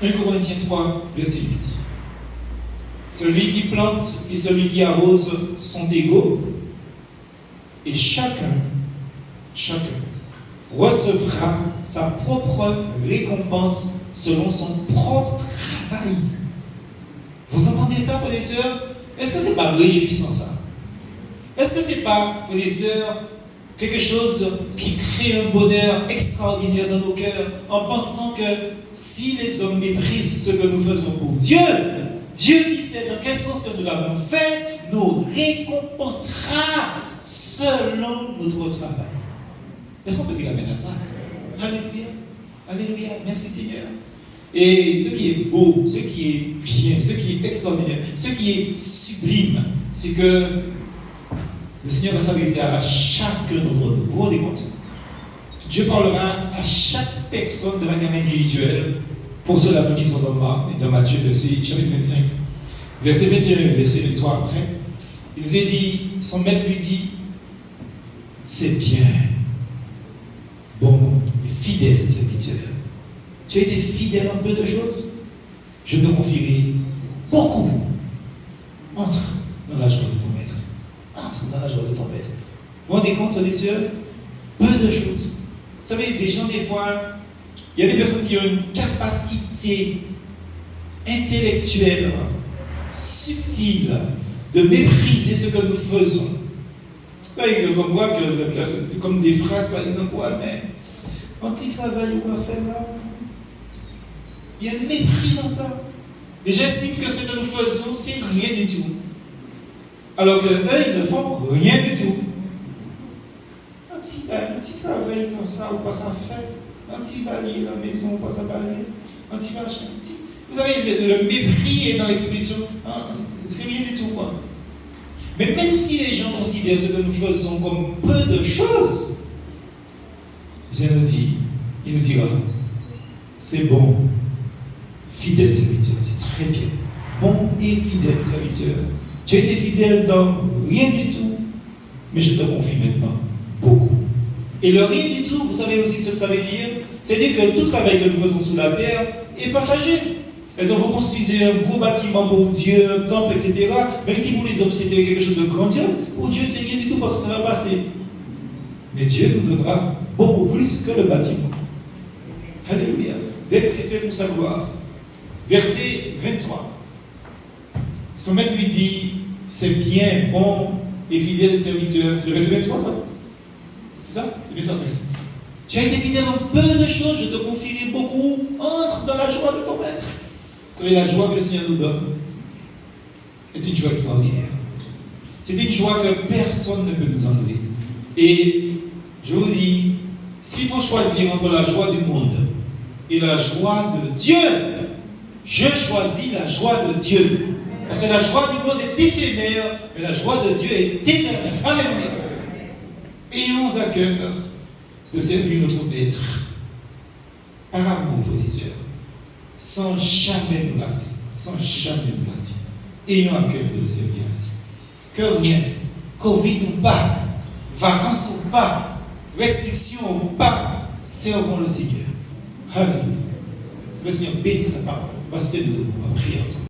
1 Corinthiens 3, verset 8. Celui qui plante et celui qui arrose sont égaux, et chacun recevra sa propre récompense selon son propre travail. Vous entendez ça, frères et sœurs? Est-ce que ce n'est pas réjouissant, ça? Est-ce que ce n'est pas, frères et sœurs, quelque chose qui crée un bonheur extraordinaire dans nos cœurs en pensant que si les hommes méprisent ce que nous faisons pour Dieu, Dieu qui sait dans quel sens que nous l'avons fait, nous récompensera selon notre travail. Est-ce qu'on peut dire amen à ça? Alléluia. Alléluia. Merci Seigneur. Et ce qui est beau, ce qui est bien, ce qui est extraordinaire, ce qui est sublime, c'est que le Seigneur va s'adresser à chacun d'entre nous. Vous vous rendez compte? Dieu parlera à chaque personne de manière individuelle. Pour cela, nous lisons dans Matthieu, chapitre 25, verset 21 et verset 23 après. Il nous est dit, son maître lui dit, c'est bien, bon et fidèle serviteur. Tu as été fidèle en peu de choses, je te confierai beaucoup. Entre dans la joie de ton maître. Entre dans la joie de ton maître. Vous vous rendez compte, les sœurs? Peu de choses. Vous savez, des gens, des fois, il y a des personnes qui ont une capacité intellectuelle, subtile, de mépriser ce que nous faisons. Vous savez, comme quoi, comme des phrases, par exemple, ouais, mais un petit travail qu'on va faire là, il y a un mépris dans ça. Et j'estime que ce que nous faisons, c'est rien du tout. Alors qu'eux, ils ne font rien du tout. Un petit travail comme ça, on passe à faire. Un petit balayer la maison, on passe à balayer. Un petit machin. Vous savez, le mépris est dans l'expression. Hein, c'est rien du tout, quoi. Mais même si les gens considèrent ce que nous faisons comme peu de choses, il nous dira, c'est bon, fidèle serviteur, c'est très bien. Bon et fidèle serviteur. Tu as été fidèle dans rien du tout, mais je te confie maintenant beaucoup. Et le rien du tout, vous savez aussi ce que ça veut dire? C'est-à-dire que tout travail que nous faisons sous la terre est passager. Par exemple, vous construisez un gros bâtiment pour Dieu, un temple, etc. Même si vous les hommes, c'était quelque chose de grandiose, pour Dieu, c'est rien du tout parce que ça va passer. Mais Dieu nous donnera beaucoup plus que le bâtiment. Alléluia. Dès que c'est fait pour sa gloire. Verset 23. Son maître lui dit, c'est bien, bon et fidèle serviteur. C'est le verset 23, ça? C'est ça? C'est bien ça, merci. Tu as été fidèle en peu de choses, je te confierai beaucoup. Entre dans la joie de ton maître. Vous savez, la joie que le Seigneur nous donne est une joie extraordinaire. C'est une joie que personne ne peut nous enlever. Et je vous dis, s'il faut choisir entre la joie du monde et la joie de Dieu, je choisis la joie de Dieu. Parce que la joie du monde est éphémère, mais la joie de Dieu est éternelle. Alléluia. Ayons à cœur de servir notre Maître par amour, frères et sœurs, sans jamais nous lasser, sans jamais nous lasser. Ayons à cœur de le servir ainsi. Que rien, Covid ou pas, vacances ou pas, restrictions ou pas, servons le Seigneur. Alléluia. Le Seigneur bénisse sa parole. Parce que nous devons prier ensemble.